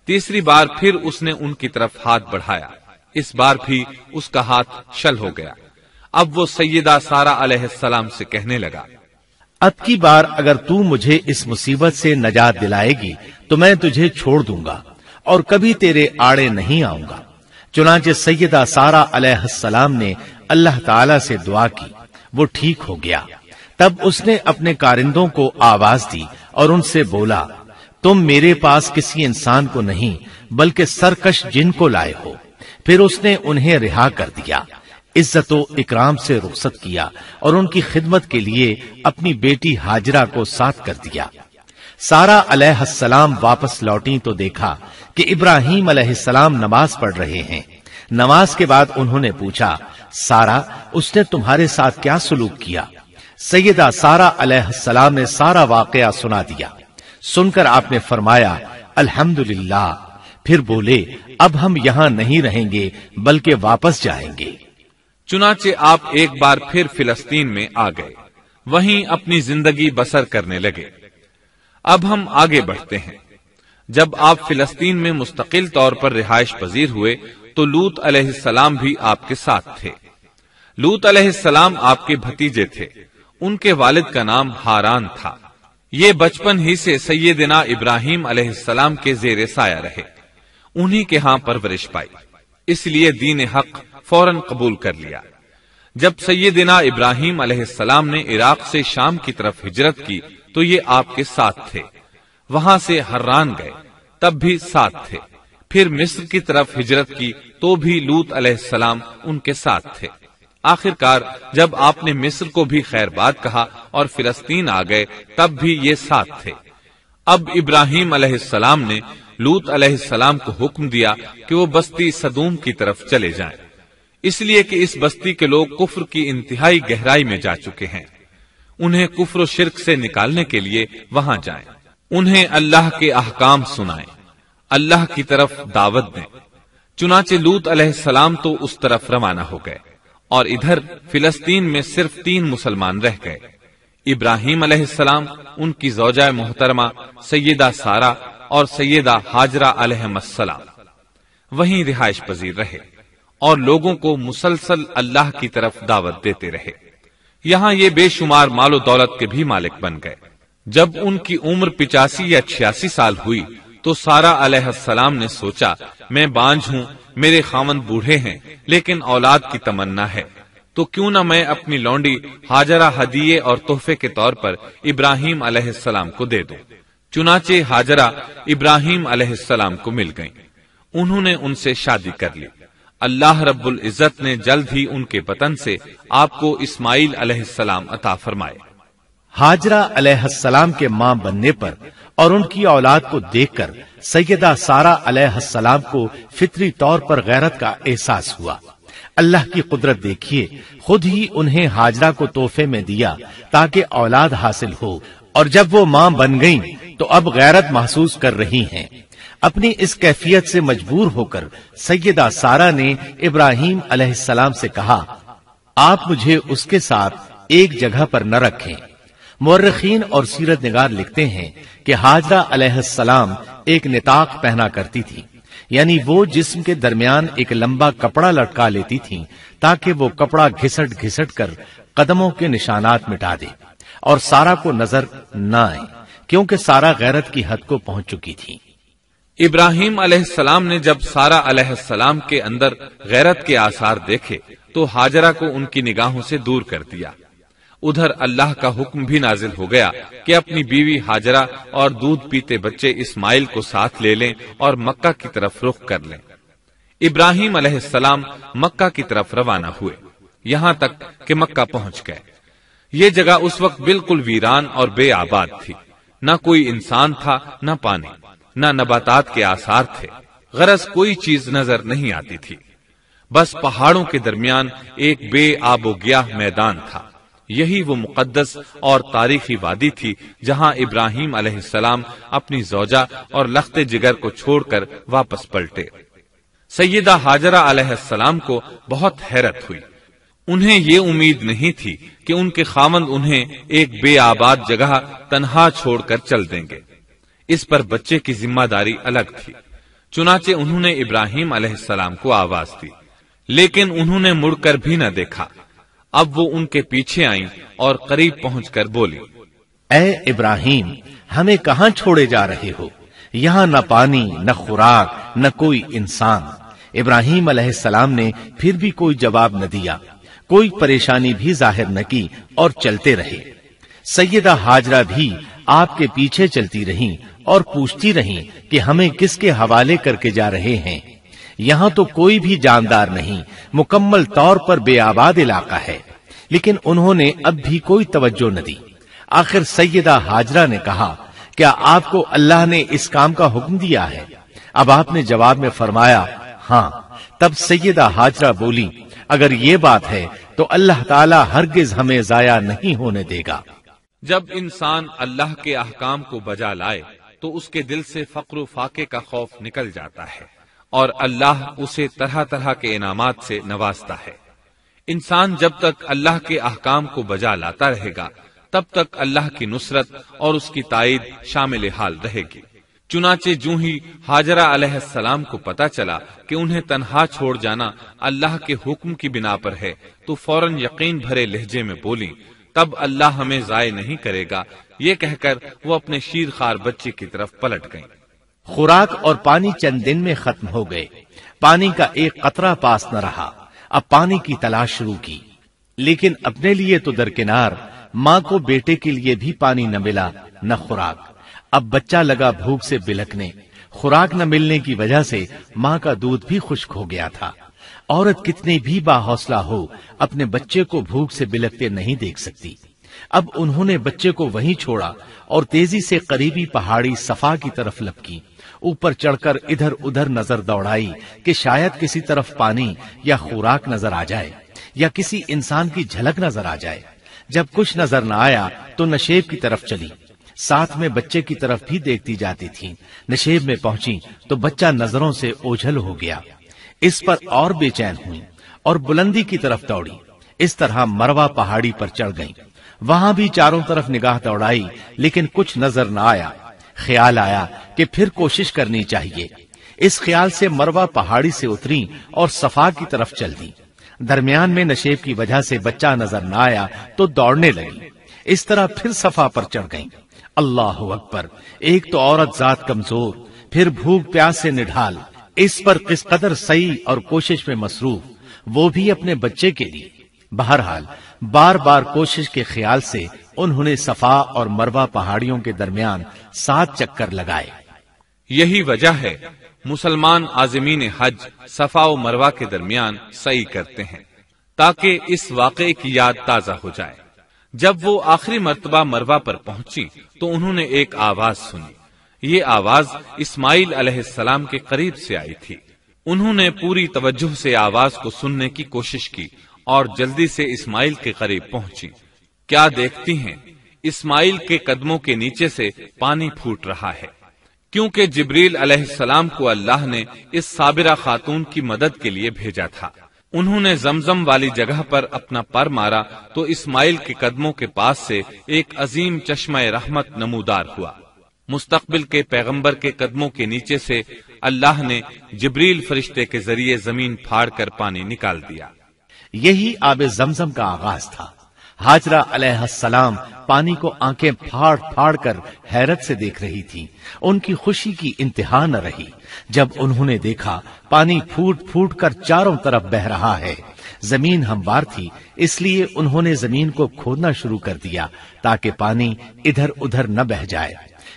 تیسری بار پھر اس نے ان کی طرف ہاتھ بڑھایا، اس بار بھی اس کا ہاتھ شل ہو گیا۔ اب وہ سیدہ سارا علیہ السلام سے کہنے لگا، اب کی بار اگر تو مجھے اس مصیبت سے نجات دلائے گی تو میں تجھے چھوڑ دوں گا اور کبھی تیرے آڑے نہیں آؤں گا۔ چنانچہ سیدہ سارا علیہ السلام نے اللہ تعالی سے دعا کی، وہ ٹھیک ہو گیا۔ تب اس نے اپنے کارندوں کو آواز دی اور ان سے بولا، تم میرے پاس کسی انسان کو نہیں بلکہ سرکش جن کو لائے ہو۔ پھر اس نے انہیں رہا کر دیا، عزت و اکرام سے رخصت کیا اور ان کی خدمت کے لیے اپنی بیٹی ہاجرہ کو ساتھ کر دیا۔ سارا علیہ السلام واپس لوٹی تو دیکھا کہ ابراہیم علیہ السلام نماز پڑھ رہے ہیں۔ نماز کے بعد انہوں نے پوچھا، سارا اس نے تمہارے ساتھ کیا سلوک کیا؟ سیدہ سارا علیہ السلام نے سارا واقعہ سنا دیا۔ سن کر آپ نے فرمایا، الحمدللہ۔ پھر بولے، اب ہم یہاں نہیں رہیں گے بلکہ واپس جائیں گے۔ چنانچہ آپ ایک بار پھر فلسطین میں آ گئے، وہیں اپنی زندگی بسر کرنے لگے۔ اب ہم آگے بڑھتے ہیں۔ جب آپ فلسطین میں مستقل طور پر رہائش پذیر ہوئے تو لوط علیہ السلام بھی آپ کے ساتھ تھے۔ لوط علیہ السلام آپ کے بھتیجے تھے، ان کے والد کا نام ہاران تھا۔ یہ بچپن ہی سے سیدنا ابراہیم علیہ السلام کے زیر سایہ رہے، انہی کے ہاں پرورش پائی، اس لیے دین حق فوراً قبول کر لیا۔ جب سیدنا ابراہیم علیہ السلام نے عراق سے شام کی طرف ہجرت کی تو یہ آپ کے ساتھ تھے، وہاں سے حران گئے تب بھی ساتھ تھے، پھر مصر کی طرف ہجرت کی تو بھی لوط علیہ السلام ان کے ساتھ تھے۔ آخر کار جب آپ نے مصر کو بھی خیر بات کہا اور فلسطین آ گئے تب بھی یہ ساتھ تھے۔ اب ابراہیم علیہ السلام نے لوط علیہ السلام کو حکم دیا کہ وہ بستی سدوم کی طرف چلے جائیں، اس لیے کہ اس بستی کے لوگ کفر کی انتہائی گہرائی میں جا چکے ہیں، انہیں کفر و شرک سے نکالنے کے لیے وہاں جائیں، انہیں اللہ کے احکام سنائیں، اللہ کی طرف دعوت دیں۔ چنانچہ لوط علیہ السلام تو اس طرف روانہ ہو گئے اور ادھر فلسطین میں صرف 3 مسلمان رہ گئے، ابراہیم علیہ السلام، ان کی زوجہ محترمہ سیدہ سارا اور سیدہ ہاجرہ علیہم السلام، وہیں رہائش پذیر رہے اور لوگوں کو مسلسل اللہ کی طرف دعوت دیتے رہے۔ یہاں یہ بے شمار مال و دولت کے بھی مالک بن گئے۔ جب ان کی عمر 85 یا 86 سال ہوئی تو سارا علیہ السلام نے سوچا، میں بانجھ ہوں، میرے خاوند بوڑھے ہیں لیکن اولاد کی تمنا ہے، تو کیوں نہ میں اپنی لونڈی ہاجرہ ہدیے اور تحفے کے طور پر ابراہیم علیہ السلام کو دے دوں۔ چنانچہ ہاجرہ ابراہیم علیہ السلام کو مل گئیں، انہوں نے ان سے شادی کر لی۔ اللہ رب العزت نے جلد ہی ان کے بطن سے آپ کو اسماعیل علیہ السلام عطا فرمائے۔ ہاجرہ علیہ السلام کے ماں بننے پر اور ان کی اولاد کو دیکھ کر سیدہ سارا علیہ السلام کو فطری طور پر غیرت کا احساس ہوا۔ اللہ کی قدرت دیکھیے، خود ہی انہیں ہاجرہ کو تحفے میں دیا تاکہ اولاد حاصل ہو، اور جب وہ ماں بن گئیں تو اب غیرت محسوس کر رہی ہیں۔ اپنی اس کیفیت سے مجبور ہو کر سیدہ سارا نے ابراہیم علیہ السلام سے کہا، آپ مجھے اس کے ساتھ ایک جگہ پر نہ رکھیں۔ مورخین اور سیرت نگار لکھتے ہیں کہ ہاجرہ علیہ السلام ایک نطاق پہنا کرتی تھی، یعنی وہ جسم کے درمیان ایک لمبا کپڑا لٹکا لیتی تھیں تاکہ وہ کپڑا گھسٹ گھسٹ کر قدموں کے نشانات مٹا دے اور سارا کو نظر نہ آئے، کیونکہ سارا غیرت کی حد کو پہنچ چکی تھی۔ ابراہیم علیہ السلام نے جب سارا علیہ السلام کے اندر غیرت کے آثار دیکھے تو ہاجرہ کو ان کی نگاہوں سے دور کر دیا۔ ادھر اللہ کا حکم بھی نازل ہو گیا کہ اپنی بیوی ہاجرہ اور دودھ پیتے بچے اسماعیل کو ساتھ لے لیں اور مکہ کی طرف رخ کر لیں۔ ابراہیم علیہ السلام مکہ کی طرف روانہ ہوئے، یہاں تک کہ مکہ پہنچ گئے۔ یہ جگہ اس وقت بالکل ویران اور بے آباد تھی، نہ کوئی انسان تھا نہ پانی، نہ نباتات کے آثار تھے، غرض کوئی چیز نظر نہیں آتی تھی، بس پہاڑوں کے درمیان ایک بے آب و گیاہ میدان تھا۔ یہی وہ مقدس اور تاریخی وادی تھی جہاں ابراہیم علیہ السلام اپنی زوجہ اور لخت جگر کو چھوڑ کر واپس پلٹے۔ سیدہ ہاجرہ علیہ السلام کو بہت حیرت ہوئی۔ انہیں یہ امید نہیں تھی کہ ان کے خاوند انہیں ایک بے آباد جگہ تنہا چھوڑ کر چل دیں گے۔ اس پر بچے کی ذمہ داری الگ تھی، چنانچہ انہوں نے ابراہیم علیہ السلام کو آواز دی، لیکن انہوں نے مڑ کر بھی نہ دیکھا۔ اب وہ ان کے پیچھے آئیں اور قریب پہنچ کر بولی، اے ابراہیم، ہمیں کہاں چھوڑے جا رہے ہو؟ یہاں نہ پانی، نہ خوراک، نہ کوئی انسان۔ ابراہیم علیہ السلام نے پھر بھی کوئی جواب نہ دیا، کوئی پریشانی بھی ظاہر نہ کی اور چلتے رہے۔ سیدہ ہاجرہ بھی آپ کے پیچھے چلتی رہیں اور پوچھتی رہیں کہ ہمیں کس کے حوالے کر کے جا رہے ہیں؟ یہاں تو کوئی بھی جاندار نہیں، مکمل طور پر بے آباد علاقہ ہے۔ لیکن انہوں نے اب بھی کوئی توجہ نہ دی۔ آخر سیدہ ہاجرہ نے کہا، کیا آپ کو اللہ نے اس کام کا حکم دیا ہے؟ اب آپ نے جواب میں فرمایا، ہاں۔ تب سیدہ ہاجرہ بولی، اگر یہ بات ہے تو اللہ تعالیٰ ہرگز ہمیں ضائع نہیں ہونے دے گا۔ جب انسان اللہ کے احکام کو بجا لائے تو اس کے دل سے فقر و فاقے کا خوف نکل جاتا ہے اور اللہ اسے طرح طرح کے انعامات سے نوازتا ہے۔ انسان جب تک اللہ کے احکام کو بجا لاتا رہے گا تب تک اللہ کی نصرت اور اس کی تائید شامل حال رہے گی۔ چنانچہ جوں ہی ہاجرہ علیہ السلام کو پتا چلا کہ انہیں تنہا چھوڑ جانا اللہ کے حکم کی بنا پر ہے تو فوراً یقین بھرے لہجے میں بولی، تب اللہ ہمیں ضائع نہیں کرے گا۔ یہ کہہ کر وہ اپنے شیر خوار بچے کی طرف پلٹ گئیں۔ خوراک اور پانی چند دن میں ختم ہو گئے۔ پانی کا ایک قطرہ پاس نہ رہا۔ اب پانی کی تلاش شروع کی، لیکن اپنے لیے تو درکنار، ماں کو بیٹے کے لیے بھی پانی نہ ملا نہ خوراک۔ اب بچہ لگا بھوک سے بلکنے۔ خوراک نہ ملنے کی وجہ سے ماں کا دودھ بھی خشک ہو گیا تھا۔ عورت کتنی بھی باحوصلہ ہو اپنے بچے کو بھوک سے بلکتے نہیں دیکھ سکتی۔ اب انہوں نے بچے کو وہیں چھوڑا اور تیزی سے قریبی پہاڑی صفا کی طرف لپکی۔ اوپر چڑھ کر ادھر ادھر نظر دوڑائی کہ شاید کسی طرف پانی یا خوراک نظر آ جائے یا کسی انسان کی جھلک نظر آ جائے۔ جب کچھ نظر نہ آیا تو نشیب کی طرف چلی، ساتھ میں بچے کی طرف بھی دیکھتی جاتی تھی۔ نشیب میں پہنچی تو بچہ نظروں سے اوجھل ہو گیا۔ اس پر اور بے چین ہوئی اور بلندی کی طرف دوڑی۔ اس طرح مروہ پہاڑی پر چڑھ گئی۔ وہاں بھی چاروں طرف نگاہ دوڑائی لیکن کچھ نظر نہ آیا۔ خیال آیا کہ پھر کوشش کرنی چاہیے۔ اس خیال سے مروہ پہاڑی سے اتری اور صفا کی طرف چل دی۔ درمیان میں نشیب کی وجہ سے بچہ نظر نہ آیا تو دوڑنے لگی۔ اس طرح پھر صفا پر چڑھ گئیں۔ اللہ اکبر! ایک تو عورت ذات کمزور، پھر بھوک پیاس سے نڈھال، اس پر کس قدر سعی اور کوشش میں مصروف، وہ بھی اپنے بچے کے لیے۔ بہرحال بار بار کوشش کے خیال سے انہوں نے صفا اور مروہ پہاڑیوں کے درمیان 7 چکر لگائے۔ یہی وجہ ہے مسلمان عازمین حج صفا و مروہ کے درمیان سعی کرتے ہیں تاکہ اس واقعے کی یاد تازہ ہو جائے۔ جب وہ آخری مرتبہ مروہ پر پہنچی تو انہوں نے ایک آواز سنی۔ یہ آواز اسماعیل علیہ السلام کے قریب سے آئی تھی۔ انہوں نے پوری توجہ سے آواز کو سننے کی کوشش کی اور جلدی سے اسماعیل کے قریب پہنچی۔ کیا دیکھتی ہیں، اسماعیل کے قدموں کے نیچے سے پانی پھوٹ رہا ہے، کیونکہ جبریل علیہ السلام کو اللہ نے اس صابرہ خاتون کی مدد کے لیے بھیجا تھا۔ انہوں نے زمزم والی جگہ پر اپنا پر مارا تو اسماعیل کے قدموں کے پاس سے ایک عظیم چشمہ رحمت نمودار ہوا۔ مستقبل کے پیغمبر کے قدموں کے نیچے سے اللہ نے جبریل فرشتے کے ذریعے زمین پھاڑ کر پانی نکال دیا۔ یہی آب زمزم کا آغاز تھا۔ ہاجرہ علیہ السلام پانی کو آنکھیں پھاڑ پھاڑ کر حیرت سے دیکھ رہی تھی۔ ان کی خوشی کی انتہا نہ رہی جب انہوں نے دیکھا پانی پھوٹ پھوٹ کر چاروں طرف بہ رہا ہے۔ زمین ہموار تھی، اس لیے انہوں نے زمین کو کھودنا شروع کر دیا تاکہ پانی ادھر ادھر نہ بہ جائے۔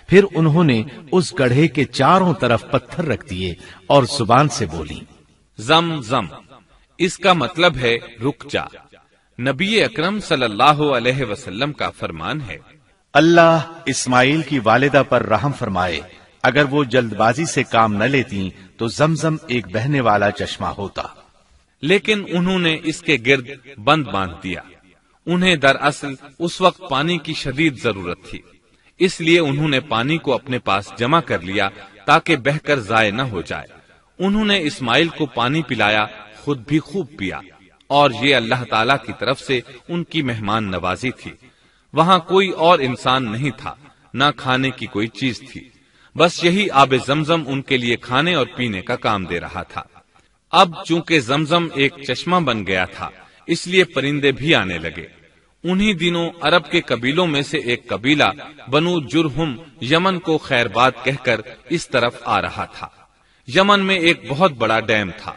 پھر انہوں نے اس گڑھے کے چاروں طرف پتھر رکھ دیے اور زبان سے بولی، زم زم، اس کا مطلب ہے رک جا۔ نبی اکرم صلی اللہ علیہ وسلم کا فرمان ہے، اللہ اسماعیل کی والدہ پر رحم فرمائے، اگر وہ جلد بازی سے کام نہ لیتی تو زمزم ایک بہنے والا چشمہ ہوتا، لیکن انہوں نے اس کے گرد بند باندھ دیا۔ انہیں دراصل اس وقت پانی کی شدید ضرورت تھی، اس لیے انہوں نے پانی کو اپنے پاس جمع کر لیا تاکہ بہہ کر ضائع نہ ہو جائے۔ انہوں نے اسماعیل کو پانی پلایا، خود بھی خوب پیا، اور یہ اللہ تعالی کی طرف سے ان کی مہمان نوازی تھی۔ وہاں کوئی اور انسان نہیں تھا، نہ کھانے کی کوئی چیز تھی، بس یہی آب زمزم ان کے لیے کھانے اور پینے کا کام دے رہا تھا۔ اب چونکہ زمزم ایک چشمہ بن گیا تھا، اس لیے پرندے بھی آنے لگے۔ انہی دنوں عرب کے قبیلوں میں سے ایک قبیلہ بنو جرہم یمن کو خیر باد کہہ کر اس طرف آ رہا تھا۔ یمن میں ایک بہت بڑا ڈیم تھا،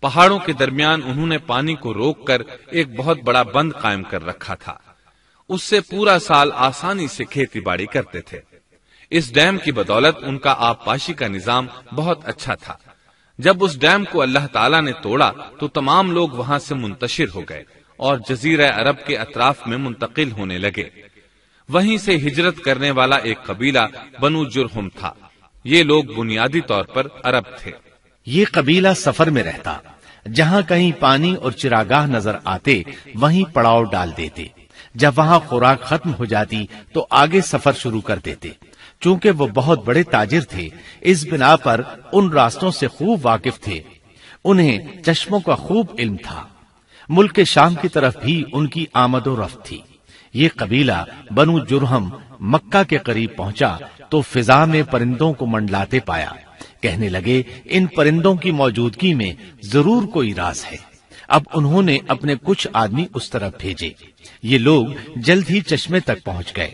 پہاڑوں کے درمیان انہوں نے پانی کو روک کر ایک بہت بڑا بند قائم کر رکھا تھا، اس سے پورا سال آسانی سے کھیتی باڑی کرتے تھے۔ اس ڈیم کی بدولت ان کا آب پاشی کا نظام بہت اچھا تھا۔ جب اس ڈیم کو اللہ تعالیٰ نے توڑا تو تمام لوگ وہاں سے منتشر ہو گئے اور جزیرہ عرب کے اطراف میں منتقل ہونے لگے۔ وہیں سے ہجرت کرنے والا ایک قبیلہ بنو جرہم تھا۔ یہ لوگ بنیادی طور پر عرب تھے۔ یہ قبیلہ سفر میں رہتا، جہاں کہیں پانی اور چراگاہ نظر آتے وہیں پڑاؤ ڈال دیتے۔ جب وہاں خوراک ختم ہو جاتی تو آگے سفر شروع کر دیتے۔ چونکہ وہ بہت بڑے تاجر تھے، اس بنا پر ان راستوں سے خوب واقف تھے۔ انہیں چشموں کا خوب علم تھا۔ ملک شام کی طرف بھی ان کی آمد و رفت تھی۔ یہ قبیلہ بنو جرہم مکہ کے قریب پہنچا تو فضا میں پرندوں کو منڈلاتے پایا۔ کہنے لگے ان پرندوں کی موجودگی میں ضرور کوئی راز ہے۔ اب انہوں نے اپنے کچھ آدمی اس طرف بھیجے۔ یہ لوگ جلد ہی چشمے تک پہنچ گئے۔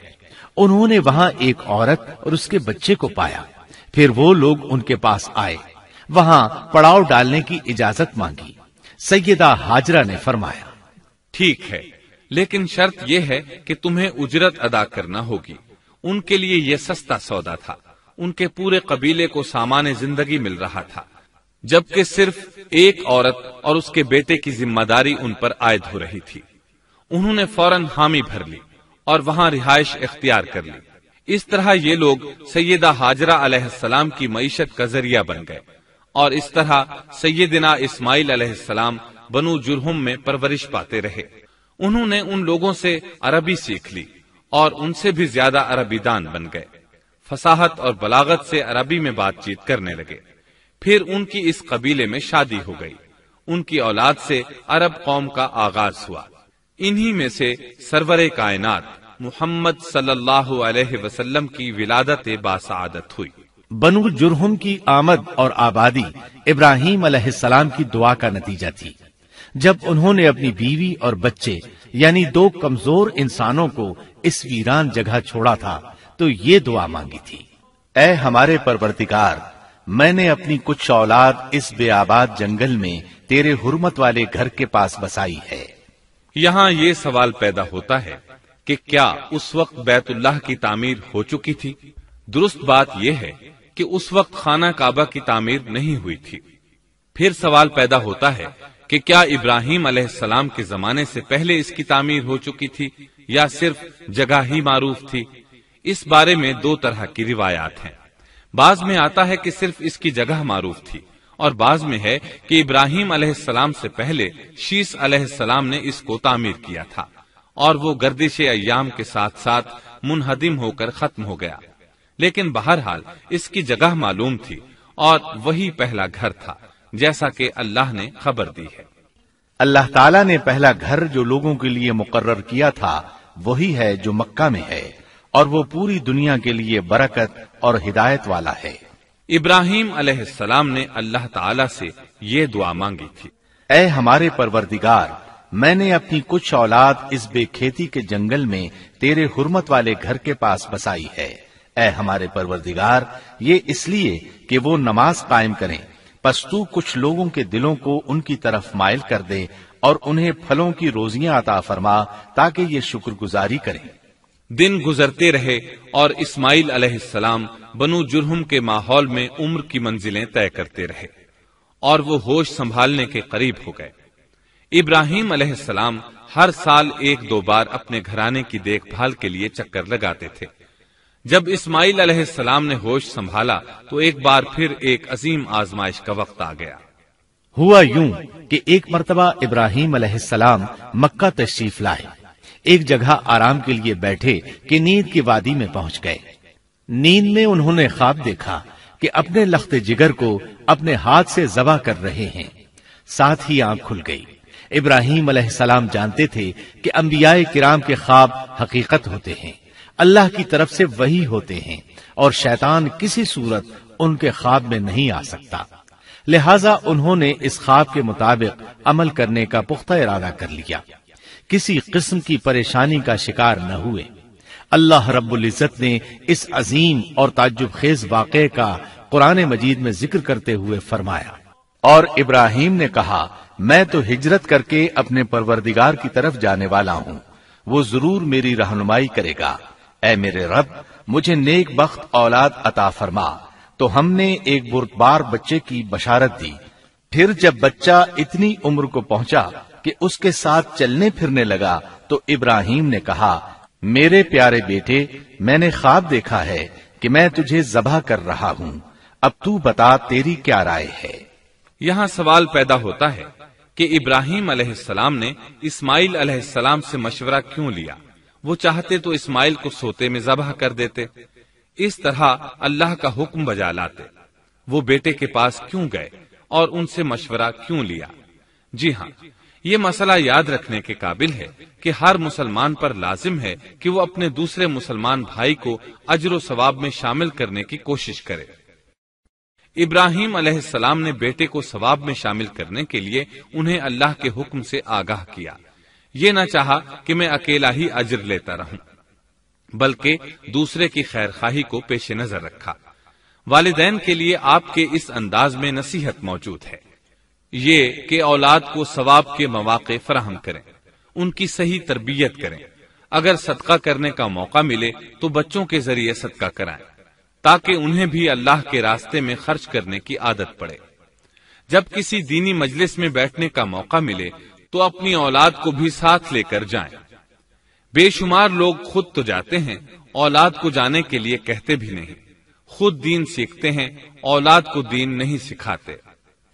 انہوں نے وہاں ایک عورت اور اس کے بچے کو پایا۔ پھر وہ لوگ ان کے پاس آئے، وہاں پڑاؤ ڈالنے کی اجازت مانگی۔ سیدہ ہاجرہ نے فرمایا، ٹھیک ہے، لیکن شرط یہ ہے کہ تمہیں اجرت ادا کرنا ہوگی۔ ان کے لیے یہ سستا سودا تھا۔ ان کے پورے قبیلے کو سامان زندگی مل رہا تھا، جبکہ صرف ایک عورت اور اس کے بیٹے کی ذمہ داری ان پر عائد ہو رہی تھی۔ انہوں نے فوراً حامی بھر لی اور وہاں رہائش اختیار کر لی۔ اس طرح یہ لوگ سیدہ ہاجرہ علیہ السلام کی معیشت کا ذریعہ بن گئے، اور اس طرح سیدنا اسماعیل علیہ السلام بنو جرہم میں پرورش پاتے رہے۔ انہوں نے ان لوگوں سے عربی سیکھ لی اور ان سے بھی زیادہ عربی دان بن گئے، فصاحت اور بلاغت سے عربی میں بات چیت کرنے لگے۔ پھر ان کی اس قبیلے میں شادی ہو گئی۔ ان کی اولاد سے عرب قوم کا آغاز ہوا۔ انہی میں سے سرور کائنات محمد صلی اللہ علیہ وسلم کی ولادت باسعادت ہوئی۔ بنو جرہم کی آمد اور آبادی ابراہیم علیہ السلام کی دعا کا نتیجہ تھی۔ جب انہوں نے اپنی بیوی اور بچے یعنی دو کمزور انسانوں کو اس ویران جگہ چھوڑا تھا تو یہ دعا مانگی تھی، اے ہمارے پروردگار، میں نے اپنی کچھ اولاد اس بے آباد جنگل میں تیرے حرمت والے گھر کے پاس بسائی ہے۔ یہاں یہ سوال پیدا ہوتا ہے کہ کیا اس وقت بیت اللہ کی تعمیر ہو چکی تھی؟ درست بات یہ ہے کہ اس وقت خانہ کعبہ کی تعمیر نہیں ہوئی تھی۔ پھر سوال پیدا ہوتا ہے کہ کیا ابراہیم علیہ السلام کے زمانے سے پہلے اس کی تعمیر ہو چکی تھی یا صرف جگہ ہی معروف تھی؟ اس بارے میں دو طرح کی روایات ہیں۔ بعض میں آتا ہے کہ صرف اس کی جگہ معروف تھی، اور بعض میں ہے کہ ابراہیم علیہ السلام سے پہلے شیس علیہ السلام نے اس کو تعمیر کیا تھا، اور وہ گردش ایام کے ساتھ ساتھ منہدم ہو کر ختم ہو گیا۔ لیکن بہرحال اس کی جگہ معلوم تھی اور وہی پہلا گھر تھا، جیسا کہ اللہ نے خبر دی ہے۔ اللہ تعالیٰ نے پہلا گھر جو لوگوں کے لیے مقرر کیا تھا وہی ہے جو مکہ میں ہے، اور وہ پوری دنیا کے لیے برکت اور ہدایت والا ہے۔ ابراہیم علیہ السلام نے اللہ تعالی سے یہ دعا مانگی تھی، اے ہمارے پروردگار، میں نے اپنی کچھ اولاد اس بے کھیتی کے جنگل میں تیرے حرمت والے گھر کے پاس بسائی ہے۔ اے ہمارے پروردگار، یہ اس لیے کہ وہ نماز قائم کریں، پس تو کچھ لوگوں کے دلوں کو ان کی طرف مائل کر دے اور انہیں پھلوں کی روزیاں عطا فرما تاکہ یہ شکر گزاری کریں۔ دن گزرتے رہے اور اسماعیل علیہ السلام بنو جرہم کے ماحول میں عمر کی منزلیں طے کرتے رہے اور وہ ہوش سنبھالنے کے قریب ہو گئے۔ ابراہیم علیہ السلام ہر سال ایک دو بار اپنے گھرانے کی دیکھ بھال کے لیے چکر لگاتے تھے۔ جب اسماعیل علیہ السلام نے ہوش سنبھالا تو ایک بار پھر ایک عظیم آزمائش کا وقت آ گیا۔ ہوا یوں کہ ایک مرتبہ ابراہیم علیہ السلام مکہ تشریف لائے، ایک جگہ آرام کے لیے بیٹھے کہ نیند کی وادی میں پہنچ گئے۔ نیند میں انہوں نے خواب دیکھا کہ اپنے لخت جگر کو اپنے ہاتھ سے ذبح کر رہے ہیں، ساتھ ہی آنکھ کھل گئی۔ ابراہیم علیہ السلام جانتے تھے کہ انبیاء کرام کے خواب حقیقت ہوتے ہیں، اللہ کی طرف سے وحی ہوتے ہیں، اور شیطان کسی صورت ان کے خواب میں نہیں آ سکتا، لہذا انہوں نے اس خواب کے مطابق عمل کرنے کا پختہ ارادہ کر لیا، کسی قسم کی پریشانی کا شکار نہ ہوئے۔ اللہ رب العزت نے اس عظیم اور تعجب خیز واقعے کا قرآن مجید میں ذکر کرتے ہوئے فرمایا، اور ابراہیم نے کہا میں تو ہجرت کر کے اپنے پروردگار کی طرف جانے والا ہوں، وہ ضرور میری رہنمائی کرے گا۔ اے میرے رب، مجھے نیک بخت اولاد عطا فرما۔ تو ہم نے ایک بردبار بچے کی بشارت دی۔ پھر جب بچہ اتنی عمر کو پہنچا کہ اس کے ساتھ چلنے پھرنے لگا تو ابراہیم نے کہا میرے پیارے بیٹے، میں نے خواب دیکھا ہے کہ میں تجھے ذبح کر رہا ہوں، اب تو بتا تیری کیا رائے ہے؟ یہاں سوال پیدا ہوتا ہے کہ ابراہیم علیہ السلام نے اسماعیل علیہ السلام سے مشورہ کیوں لیا؟ وہ چاہتے تو اسماعیل کو سوتے میں ذبح کر دیتے، اس طرح اللہ کا حکم بجا لاتے۔ وہ بیٹے کے پاس کیوں گئے اور ان سے مشورہ کیوں لیا؟ جی ہاں، یہ مسئلہ یاد رکھنے کے قابل ہے کہ ہر مسلمان پر لازم ہے کہ وہ اپنے دوسرے مسلمان بھائی کو اجر و ثواب میں شامل کرنے کی کوشش کرے۔ ابراہیم علیہ السلام نے بیٹے کو ثواب میں شامل کرنے کے لیے انہیں اللہ کے حکم سے آگاہ کیا۔ یہ نہ چاہا کہ میں اکیلا ہی اجر لیتا رہوں، بلکہ دوسرے کی خیر خواہی کو پیش نظر رکھا۔ والدین کے لیے آپ کے اس انداز میں نصیحت موجود ہے، یہ کہ اولاد کو ثواب کے مواقع فراہم کریں، ان کی صحیح تربیت کریں۔ اگر صدقہ کرنے کا موقع ملے تو بچوں کے ذریعے صدقہ کرائیں، تاکہ انہیں بھی اللہ کے راستے میں خرچ کرنے کی عادت پڑے۔ جب کسی دینی مجلس میں بیٹھنے کا موقع ملے تو اپنی اولاد کو بھی ساتھ لے کر جائیں۔ بے شمار لوگ خود تو جاتے ہیں، اولاد کو جانے کے لیے کہتے بھی نہیں، خود دین سیکھتے ہیں، اولاد کو دین نہیں سکھاتے۔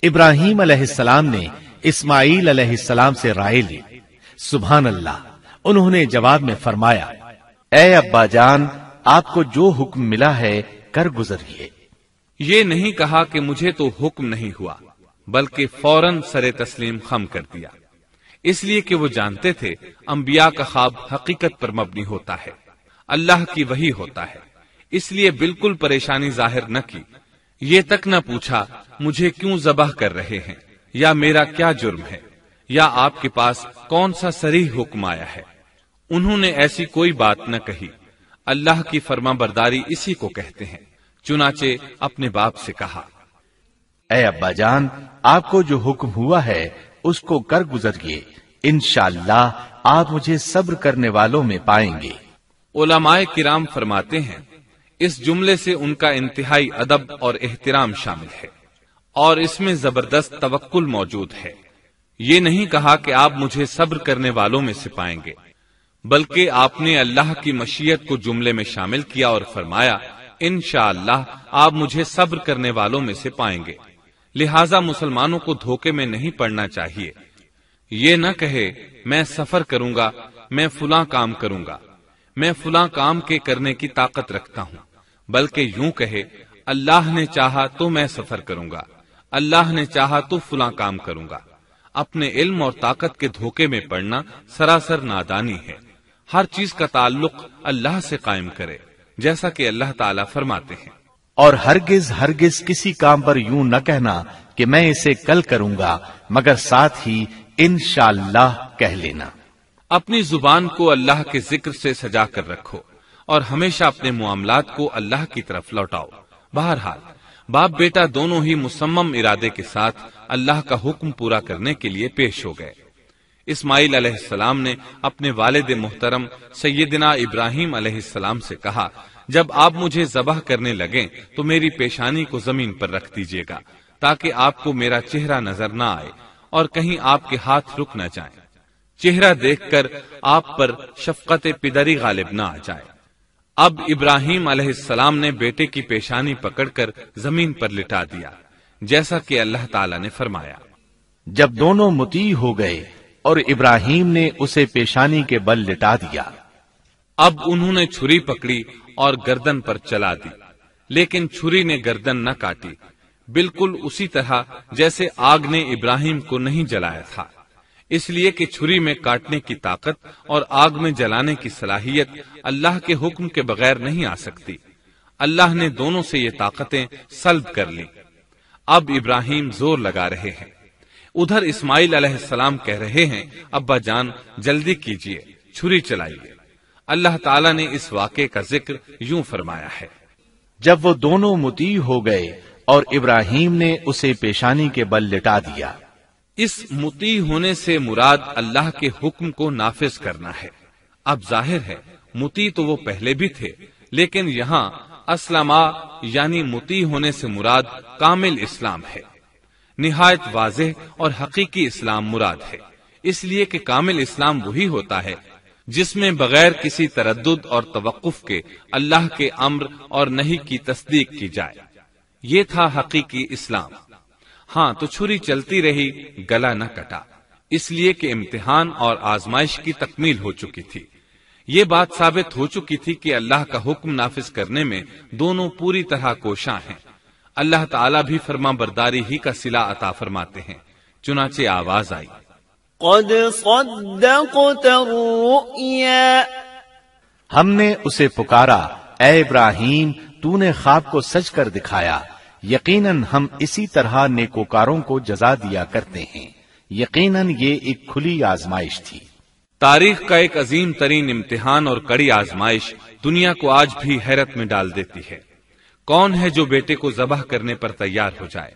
ابراہیم علیہ السلام نے اسماعیل علیہ السلام سے رائے لی۔ سبحان اللہ، انہوں نے جواب میں فرمایا اے ابا جان، آپ کو جو حکم ملا ہے کر گزریے۔ یہ نہیں کہا کہ مجھے تو حکم نہیں ہوا، بلکہ فوراً سر تسلیم خم کر دیا، اس لیے کہ وہ جانتے تھے انبیاء کا خواب حقیقت پر مبنی ہوتا ہے، اللہ کی وحی ہوتا ہے، اس لیے بالکل پریشانی ظاہر نہ کی، یہ تک نہ پوچھا مجھے کیوں ذبح کر رہے ہیں، یا میرا کیا جرم ہے، یا آپ کے پاس کون سا صریح حکم آیا ہے۔ انہوں نے ایسی کوئی بات نہ کہی۔ اللہ کی فرما برداری اسی کو کہتے ہیں۔ چنانچہ اپنے باپ سے کہا اے ابا جان، آپ کو جو حکم ہوا ہے اس کو کر گزریے، انشاءاللہ آپ مجھے صبر کرنے والوں میں پائیں گے۔ علماء کرام فرماتے ہیں اس جملے سے ان کا انتہائی ادب اور احترام شامل ہے، اور اس میں زبردست توکل موجود ہے۔ یہ نہیں کہا کہ آپ مجھے صبر کرنے والوں میں سے پائیں گے، بلکہ آپ نے اللہ کی مشیت کو جملے میں شامل کیا اور فرمایا انشاءاللہ آپ مجھے صبر کرنے والوں میں سے پائیں گے۔ لہٰذا مسلمانوں کو دھوکے میں نہیں پڑنا چاہیے۔ یہ نہ کہے میں سفر کروں گا، میں فلاں کام کروں گا، میں فلاں کام کے کرنے کی طاقت رکھتا ہوں، بلکہ یوں کہے اللہ نے چاہا تو میں سفر کروں گا، اللہ نے چاہا تو فلاں کام کروں گا۔ اپنے علم اور طاقت کے دھوکے میں پڑنا سراسر نادانی ہے۔ ہر چیز کا تعلق اللہ سے قائم کرے، جیسا کہ اللہ تعالیٰ فرماتے ہیں، اور ہرگز ہرگز کسی کام پر یوں نہ کہنا کہ میں اسے کل کروں گا، مگر ساتھ ہی انشاءاللہ کہہ لینا۔ اپنی زبان کو اللہ کے ذکر سے سجا کر رکھو اور ہمیشہ اپنے معاملات کو اللہ کی طرف لوٹاؤ۔ بہرحال باپ بیٹا دونوں ہی مصمم ارادے کے ساتھ اللہ کا حکم پورا کرنے کے لیے پیش ہو گئے۔ اسماعیل علیہ السلام نے اپنے والد محترم سیدنا ابراہیم علیہ السلام سے کہا جب آپ مجھے ذبح کرنے لگیں تو میری پیشانی کو زمین پر رکھ دیجیے گا تاکہ آپ کو میرا چہرہ نظر نہ آئے اور کہیں آپ کے ہاتھ رک نہ جائیں، چہرہ دیکھ کر آپ پر شفقت پدری غالب نہ آ جائے۔ اب ابراہیم علیہ السلام نے بیٹے کی پیشانی پکڑ کر زمین پر لٹا دیا، جیسا کہ اللہ تعالی نے فرمایا۔ جب دونوں مطیع ہو گئے اور ابراہیم نے اسے پیشانی کے بل لٹا دیا، اب انہوں نے چھری پکڑی اور گردن پر چلا دی، لیکن چھری نے گردن نہ کاٹی، بالکل اسی طرح جیسے آگ نے ابراہیم کو نہیں جلایا تھا، اس لیے کہ چھری میں کاٹنے کی طاقت اور آگ میں جلانے کی صلاحیت اللہ کے حکم کے بغیر نہیں آ سکتی۔ اللہ نے دونوں سے یہ طاقتیں سلب کر لی۔ اب ابراہیم زور لگا رہے ہیں، ادھر اسماعیل علیہ السلام کہہ رہے ہیں ابا جان جلدی کیجئے، چھری چلائیے۔ اللہ تعالیٰ نے اس واقعے کا ذکر یوں فرمایا ہے، جب وہ دونوں مطیع ہو گئے اور ابراہیم نے اسے پیشانی کے بل لٹا دیا۔ اس مطیع ہونے سے مراد اللہ کے حکم کو نافذ کرنا ہے۔ اب ظاہر ہے مطیع تو وہ پہلے بھی تھے، لیکن یہاں اسلما یعنی مطیع ہونے سے مراد کامل اسلام ہے، نہایت واضح اور حقیقی اسلام مراد ہے، اس لیے کہ کامل اسلام وہی ہوتا ہے جس میں بغیر کسی تردد اور توقف کے اللہ کے امر اور نہی کی تصدیق کی جائے، یہ تھا حقیقی اسلام۔ ہاں تو چھری چلتی رہی، گلا نہ کٹا، اس لیے کہ امتحان اور آزمائش کی تکمیل ہو چکی تھی۔ یہ بات ثابت ہو چکی تھی کہ اللہ کا حکم نافذ کرنے میں دونوں پوری طرح کوشاں ہیں۔ اللہ تعالیٰ بھی فرما برداری ہی کا صلہ عطا فرماتے ہیں، چنانچہ آواز آئی، قد صدقت الرؤيا، ہم نے اسے پکارا، اے ابراہیم تو نے خواب کو سچ کر دکھایا، یقیناً ہم اسی طرح نیکوکاروں کو جزا دیا کرتے ہیں، یقیناً یہ ایک کھلی آزمائش تھی۔ تاریخ کا ایک عظیم ترین امتحان اور کڑی آزمائش دنیا کو آج بھی حیرت میں ڈال دیتی ہے۔ کون ہے جو بیٹے کو ذبح کرنے پر تیار ہو جائے،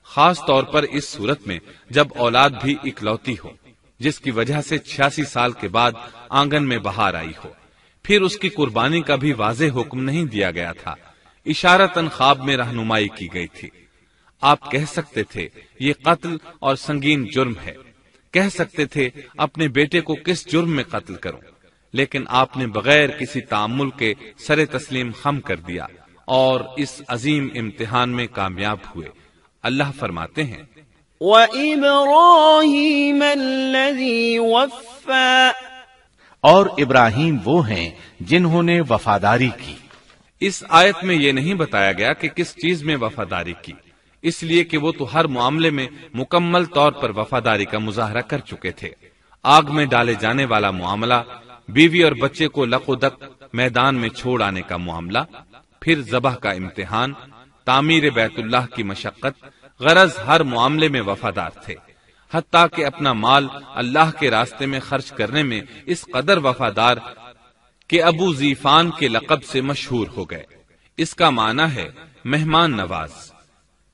خاص طور پر اس صورت میں جب اولاد بھی اکلوتی ہو، جس کی وجہ سے 86 سال کے بعد آنگن میں بہار آئی ہو۔ پھر اس کی قربانی کا بھی واضح حکم نہیں دیا گیا تھا، اشارتاً خواب میں رہنمائی کی گئی تھی۔ آپ کہہ سکتے تھے یہ قتل اور سنگین جرم ہے، کہہ سکتے تھے اپنے بیٹے کو کس جرم میں قتل کروں، لیکن آپ نے بغیر کسی تعامل کے سر تسلیم خم کر دیا اور اس عظیم امتحان میں کامیاب ہوئے۔ اللہ فرماتے ہیں، وَإِبْرَاهِيمَ الَّذِي وَفَّى، اور ابراہیم وہ ہیں جنہوں نے وفاداری کی۔ اس آیت میں یہ نہیں بتایا گیا کہ کس چیز میں وفاداری کی، اس لیے کہ وہ تو ہر معاملے میں مکمل طور پر وفاداری کا مظاہرہ کر چکے تھے۔ آگ میں ڈالے جانے والا معاملہ، بیوی اور بچے کو لق و دق میدان میں چھوڑ آنے کا معاملہ، پھر ذبح کا امتحان، تعمیر بیت اللہ کی مشقت، غرض ہر معاملے میں وفادار تھے، حتیٰ کہ اپنا مال اللہ کے راستے میں خرچ کرنے میں اس قدر وفادار کہ ابو زیفان کے لقب سے مشہور ہو گئے۔ اس کا معنی ہے مہمان نواز۔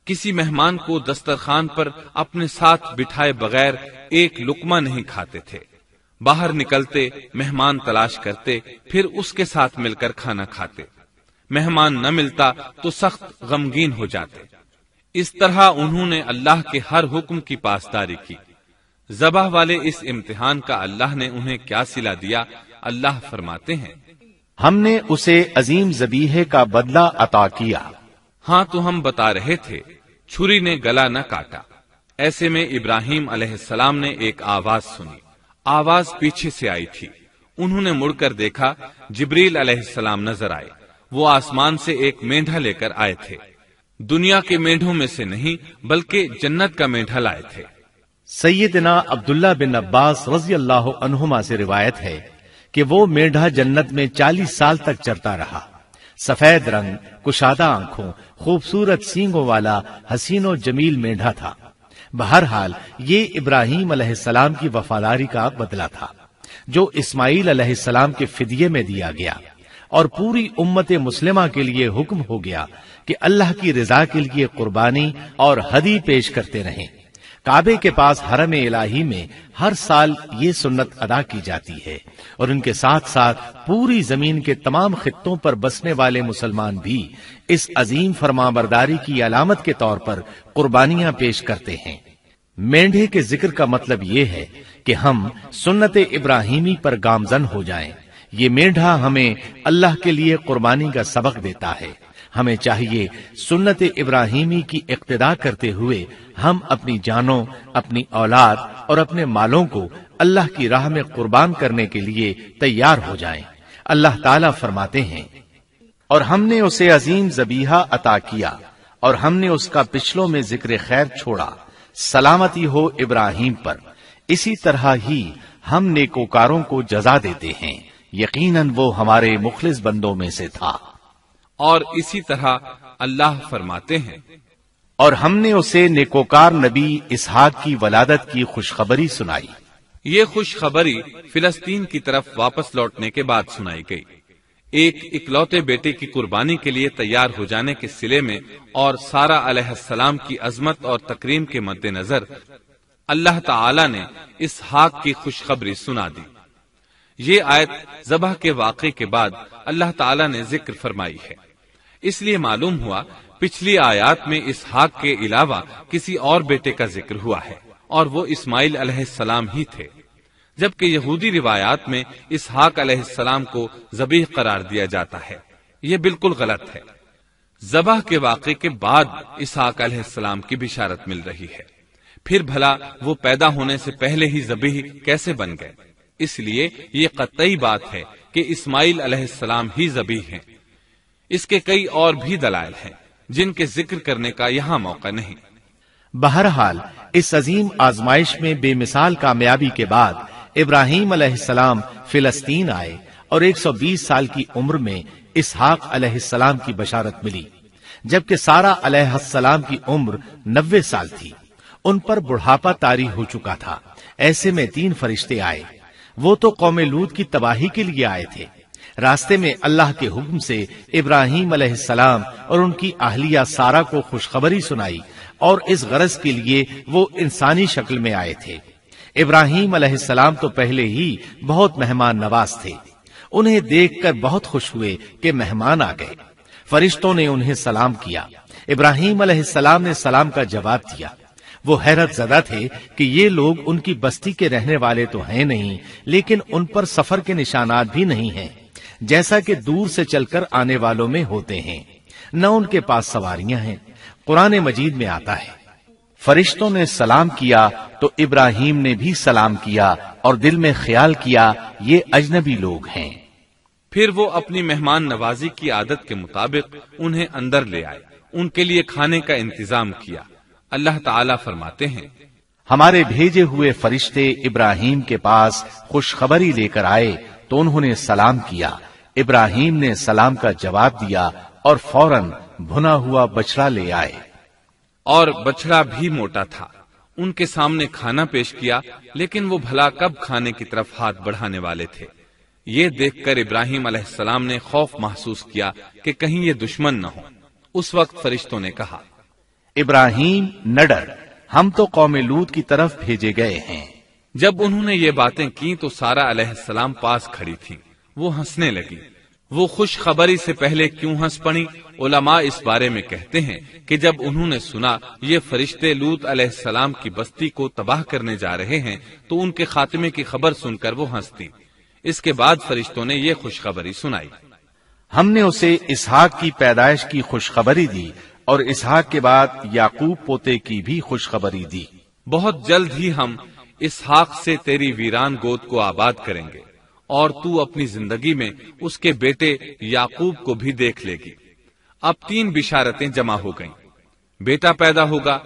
کسی مہمان کو دسترخوان پر اپنے ساتھ بٹھائے بغیر ایک لقمہ نہیں کھاتے تھے، باہر نکلتے مہمان تلاش کرتے، پھر اس کے ساتھ مل کر کھانا کھاتے، مہمان نہ ملتا تو سخت غمگین ہو جاتے۔ اس طرح انہوں نے اللہ کے ہر حکم کی پاسداری کی۔ ذبح والے اس امتحان کا اللہ نے انہیں کیا صلہ دیا؟ اللہ فرماتے ہیں، ہم نے اسے عظیم ذبیحے کا بدلہ عطا کیا۔ ہاں تو ہم بتا رہے تھے چھری نے گلا نہ کاٹا۔ ایسے میں ابراہیم علیہ السلام نے ایک آواز سنی، آواز پیچھے سے آئی تھی۔ انہوں نے مڑ کر دیکھا، جبریل علیہ السلام نظر آئے۔ وہ آسمان سے ایک مینڈھا لے کر آئے تھے، دنیا کے مینڈھوں میں سے نہیں بلکہ جنت کا مینڈھا لائے تھے۔ سیدنا عبداللہ بن عباس رضی اللہ عنہما سے روایت ہے کہ وہ مینڈھا جنت میں 40 سال تک چرتا رہا۔ سفید رنگ، کشادہ آنکھوں، خوبصورت سینگوں والا حسین و جمیل مینڈھا تھا۔ بہرحال یہ ابراہیم علیہ السلام کی وفاداری کا بدلہ تھا جو اسماعیل علیہ السلام کے فدیے میں دیا گیا، اور پوری امت مسلمہ کے لیے حکم ہو گیا کہ اللہ کی رضا کے لیے قربانی اور ہدی پیش کرتے رہیں۔ کعبے کے پاس حرم الہی میں ہر سال یہ سنت ادا کی جاتی ہے، اور ان کے ساتھ ساتھ پوری زمین کے تمام خطوں پر بسنے والے مسلمان بھی اس عظیم فرمانبرداری کی علامت کے طور پر قربانیاں پیش کرتے ہیں۔ مینڈھے کے ذکر کا مطلب یہ ہے کہ ہم سنت ابراہیمی پر گامزن ہو جائیں، یہ میڈھا ہمیں اللہ کے لیے قربانی کا سبق دیتا ہے۔ ہمیں چاہیے سنت ابراہیمی کی اقتدا کرتے ہوئے ہم اپنی جانوں، اپنی اولاد اور اپنے مالوں کو اللہ کی راہ میں قربان کرنے کے لیے تیار ہو جائیں۔ اللہ تعالیٰ فرماتے ہیں، اور ہم نے اسے عظیم ذبیحہ عطا کیا اور ہم نے اس کا پچھلوں میں ذکر خیر چھوڑا، سلامتی ہو ابراہیم پر۔ اسی طرح ہی ہم نیکوکاروں کو جزا دیتے ہیں، یقیناً وہ ہمارے مخلص بندوں میں سے تھا۔ اور اسی طرح اللہ فرماتے ہیں، اور ہم نے اسے نیکوکار نبی اسحاق کی ولادت کی خوشخبری سنائی۔ یہ خوشخبری فلسطین کی طرف واپس لوٹنے کے بعد سنائی گئی۔ ایک اکلوتے بیٹے کی قربانی کے لیے تیار ہو جانے کے سلے میں اور سارہ علیہ السلام کی عظمت اور تکریم کے مد نظر اللہ تعالی نے اسحاق کی خوشخبری سنا دی۔ یہ آیت ذبح کے واقعے کے بعد اللہ تعالی نے ذکر فرمائی ہے، اس لیے معلوم ہوا پچھلی آیات میں اسحاق کے علاوہ کسی اور بیٹے کا ذکر ہوا ہے، اور وہ اسماعیل علیہ السلام ہی تھے، جبکہ یہودی روایات میں اسحاق علیہ السلام کو ذبیح قرار دیا جاتا ہے۔ یہ بالکل غلط ہے۔ ذبح کے واقعے کے بعد اسحاق علیہ السلام کی بشارت مل رہی ہے، پھر بھلا وہ پیدا ہونے سے پہلے ہی ذبیح کیسے بن گئے؟ اس لیے یہ قطعی بات ہے کہ اسماعیل علیہ السلام ہی ذبیح ہیں۔ اس کے کئی اور بھی دلائل ہیں جن کے ذکر کرنے کا یہاں موقع نہیں۔ بہرحال اس عظیم آزمائش میں بے مثال کامیابی کے بعد ابراہیم علیہ السلام فلسطین آئے اور 120 سال کی عمر میں اسحاق علیہ السلام کی بشارت ملی، جبکہ سارہ علیہ السلام کی عمر 90 سال تھی۔ ان پر بڑھاپا طاری ہو چکا تھا۔ ایسے میں 3 فرشتے آئے۔ وہ تو قوم لوط کی تباہی کے لیے آئے تھے۔ راستے میں اللہ کے حکم سے ابراہیم علیہ السلام اور ان کی اہلیہ سارہ کو خوشخبری سنائی، اور اس غرض کے لیے وہ انسانی شکل میں آئے تھے۔ ابراہیم علیہ السلام تو پہلے ہی بہت مہمان نواز تھے۔ انہیں دیکھ کر بہت خوش ہوئے کہ مہمان آ گئے۔ فرشتوں نے انہیں سلام کیا۔ ابراہیم علیہ السلام نے سلام کا جواب دیا۔ وہ حیرت زدہ تھے کہ یہ لوگ ان کی بستی کے رہنے والے تو ہیں نہیں، لیکن ان پر سفر کے نشانات بھی نہیں ہیں، جیسا کہ دور سے چل کر آنے والوں میں ہوتے ہیں۔ نہ ان کے پاس سواریاں ہیں۔ قرآن مجید میں آتا ہے، فرشتوں نے سلام کیا تو ابراہیم نے بھی سلام کیا اور دل میں خیال کیا یہ اجنبی لوگ ہیں۔ پھر وہ اپنی مہمان نوازی کی عادت کے مطابق انہیں اندر لے آئے، ان کے لیے کھانے کا انتظام کیا۔ اللہ تعالیٰ فرماتے ہیں، ہمارے بھیجے ہوئے فرشتے ابراہیم کے پاس خوشخبری لے کر آئے تو انہوں نے سلام کیا۔ ابراہیم نے سلام کا جواب دیا اور فوراً بھنا ہوا بچڑا لے آئے، اور بچڑا بھی موٹا تھا۔ ان کے سامنے کھانا پیش کیا، لیکن وہ بھلا کب کھانے کی طرف ہاتھ بڑھانے والے تھے۔ یہ دیکھ کر ابراہیم علیہ السلام نے خوف محسوس کیا کہ کہیں یہ دشمن نہ ہو۔ اس وقت فرشتوں نے کہا، ابراہیم نہ ڈر، ہم تو قوم لوط کی طرف بھیجے گئے ہیں۔ جب انہوں نے یہ باتیں کی تو سارہ علیہ السلام پاس کھڑی تھی۔ وہ ہنسنے لگی۔ وہ خوش خبری سے پہلے کیوں ہنس پڑی؟ علماء اس بارے میں کہتے ہیں کہ جب انہوں نے سنا یہ فرشتے لوط علیہ السلام کی بستی کو تباہ کرنے جا رہے ہیں تو ان کے خاتمے کی خبر سن کر وہ ہنستی۔ اس کے بعد فرشتوں نے یہ خوشخبری سنائی، ہم نے اسے اسحاق کی پیدائش کی خوشخبری دی اور اسحاق کے بعد یعقوب پوتے کی بھی خوشخبری دی۔ بہت جلد ہی ہم اسحاق سے تیری ویران گود کو آباد کریں گے، اور تو اپنی زندگی میں اس کے بیٹے یعقوب کو بھی دیکھ لے گی۔ اب 3 بشارتیں جمع ہو گئیں۔ بیٹا پیدا ہوگا،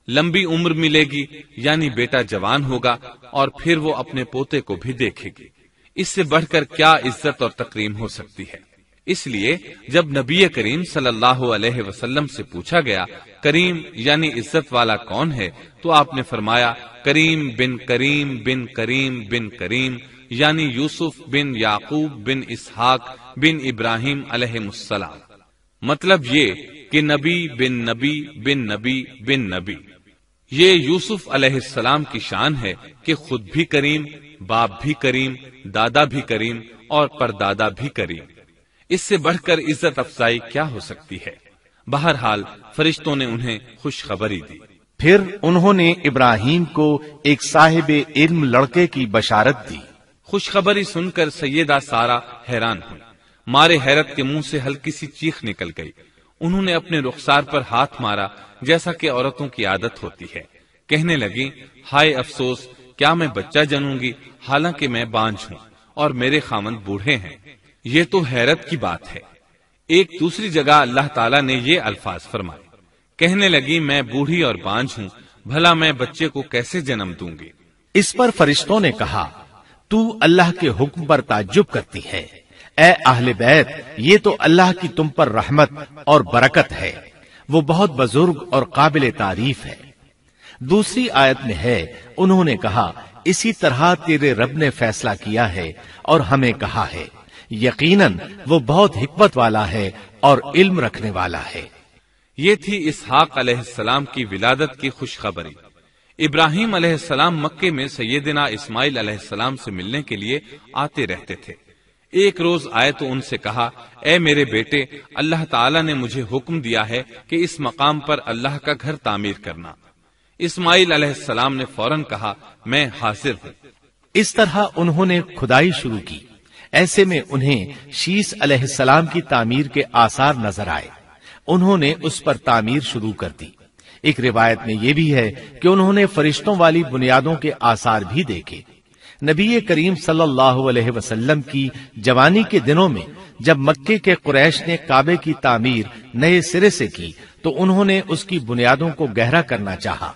لمبی عمر ملے گی یعنی بیٹا جوان ہوگا، اور پھر وہ اپنے پوتے کو بھی دیکھے گی۔ اس سے بڑھ کر کیا عزت اور تکریم ہو سکتی ہے؟ اس لیے جب نبی کریم صلی اللہ علیہ وسلم سے پوچھا گیا کریم یعنی عزت والا کون ہے، تو آپ نے فرمایا کریم بن کریم بن کریم بن کریم، یعنی یوسف بن یعقوب بن اسحاق بن ابراہیم علیہ السلام۔ مطلب یہ کہ نبی بن نبی بن نبی بن نبی۔ یہ یوسف علیہ السلام کی شان ہے کہ خود بھی کریم، باپ بھی کریم، دادا بھی کریم اور پردادا بھی کریم۔ اس سے بڑھ کر عزت افزائی کیا ہو سکتی ہے؟ بہرحال فرشتوں نے انہیں خوشخبری دی۔ پھر انہوں نے ابراہیم کو ایک صاحب علم لڑکے کی بشارت دی۔ خوشخبری سن کر سیدہ سارہ حیران ہوئی، مارے حیرت کے منہ سے ہلکی سی چیخ نکل گئی۔ انہوں نے اپنے رخسار پر ہاتھ مارا جیسا کہ عورتوں کی عادت ہوتی ہے، کہنے لگی، ہائے افسوس، کیا میں بچہ جنوں گی حالانکہ میں بانجھ ہوں اور میرے خاوند بوڑھے ہیں؟ یہ تو حیرت کی بات ہے۔ ایک دوسری جگہ اللہ تعالیٰ نے یہ الفاظ فرمائے، کہنے لگی، میں بوڑھی اور بانجھ ہوں، بھلا میں بچے کو کیسے جنم دوں گی؟ اس پر فرشتوں نے کہا، تو اللہ کے حکم پر تعجب کرتی ہے، اے اہل بیت، یہ تو اللہ کی تم پر رحمت اور برکت ہے، وہ بہت بزرگ اور قابل تعریف ہے۔ دوسری آیت میں ہے، انہوں نے کہا، اسی طرح تیرے رب نے فیصلہ کیا ہے اور ہمیں کہا ہے، یقیناً وہ بہت حکمت والا ہے اور علم رکھنے والا ہے۔ یہ تھی اسحاق علیہ السلام کی ولادت کی خوشخبری۔ ابراہیم علیہ السلام مکے میں سیدنا اسماعیل علیہ السلام سے ملنے کے لیے آتے رہتے تھے۔ ایک روز آئے تو ان سے کہا، اے میرے بیٹے، اللہ تعالیٰ نے مجھے حکم دیا ہے کہ اس مقام پر اللہ کا گھر تعمیر کرنا۔ اسماعیل علیہ السلام نے فوراً کہا، میں حاضر ہوں۔ اس طرح انہوں نے کھدائی شروع کی۔ ایسے میں انہیں شیس علیہ السلام کی تعمیر کے آثار نظر آئے، انہوں نے اس پر تعمیر شروع کر دی۔ ایک روایت میں یہ بھی ہے کہ انہوں نے فرشتوں والی بنیادوں کے آثار بھی دیکھے۔ نبی کریم صلی اللہ علیہ وسلم کی جوانی کے دنوں میں جب مکے کے قریش نے کعبے کی تعمیر نئے سرے سے کی تو انہوں نے اس کی بنیادوں کو گہرا کرنا چاہا۔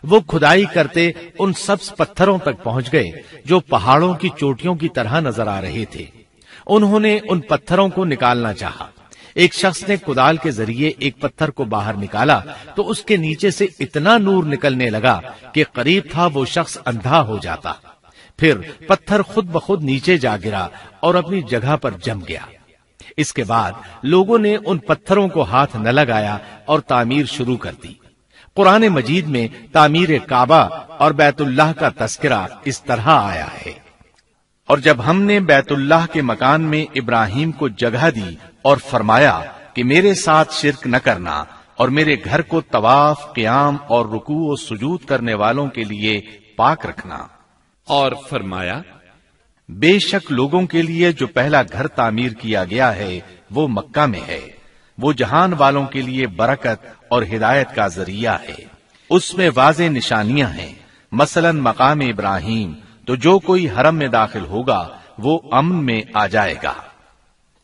وہ کھدائی کرتے ان سبز پتھروں تک پہنچ گئے جو پہاڑوں کی چوٹیوں کی طرح نظر آ رہے تھے۔ انہوں نے ان پتھروں کو نکالنا چاہا۔ ایک شخص نے کدال کے ذریعے ایک پتھر کو باہر نکالا تو اس کے نیچے سے اتنا نور نکلنے لگا کہ قریب تھا وہ شخص اندھا ہو جاتا۔ پھر پتھر خود بخود نیچے جا گرا اور اپنی جگہ پر جم گیا۔ اس کے بعد لوگوں نے ان پتھروں کو ہاتھ نہ لگایا اور تعمیر شروع کر دی۔ قرآن مجید میں تعمیر کعبہ اور بیت اللہ کا تذکرہ اس طرح آیا ہے، اور جب ہم نے بیت اللہ کے مکان میں ابراہیم کو جگہ دی اور فرمایا کہ میرے ساتھ شرک نہ کرنا اور میرے گھر کو طواف، قیام اور رکوع و سجود کرنے والوں کے لیے پاک رکھنا، اور فرمایا، بے شک لوگوں کے لیے جو پہلا گھر تعمیر کیا گیا ہے وہ مکہ میں ہے، وہ جہان والوں کے لیے برکت اور ہدایت کا ذریعہ ہے، اس میں واضح نشانیاں ہیں، مثلا مقام ابراہیم، تو جو کوئی حرم میں داخل ہوگا وہ امن میں آ جائے گا۔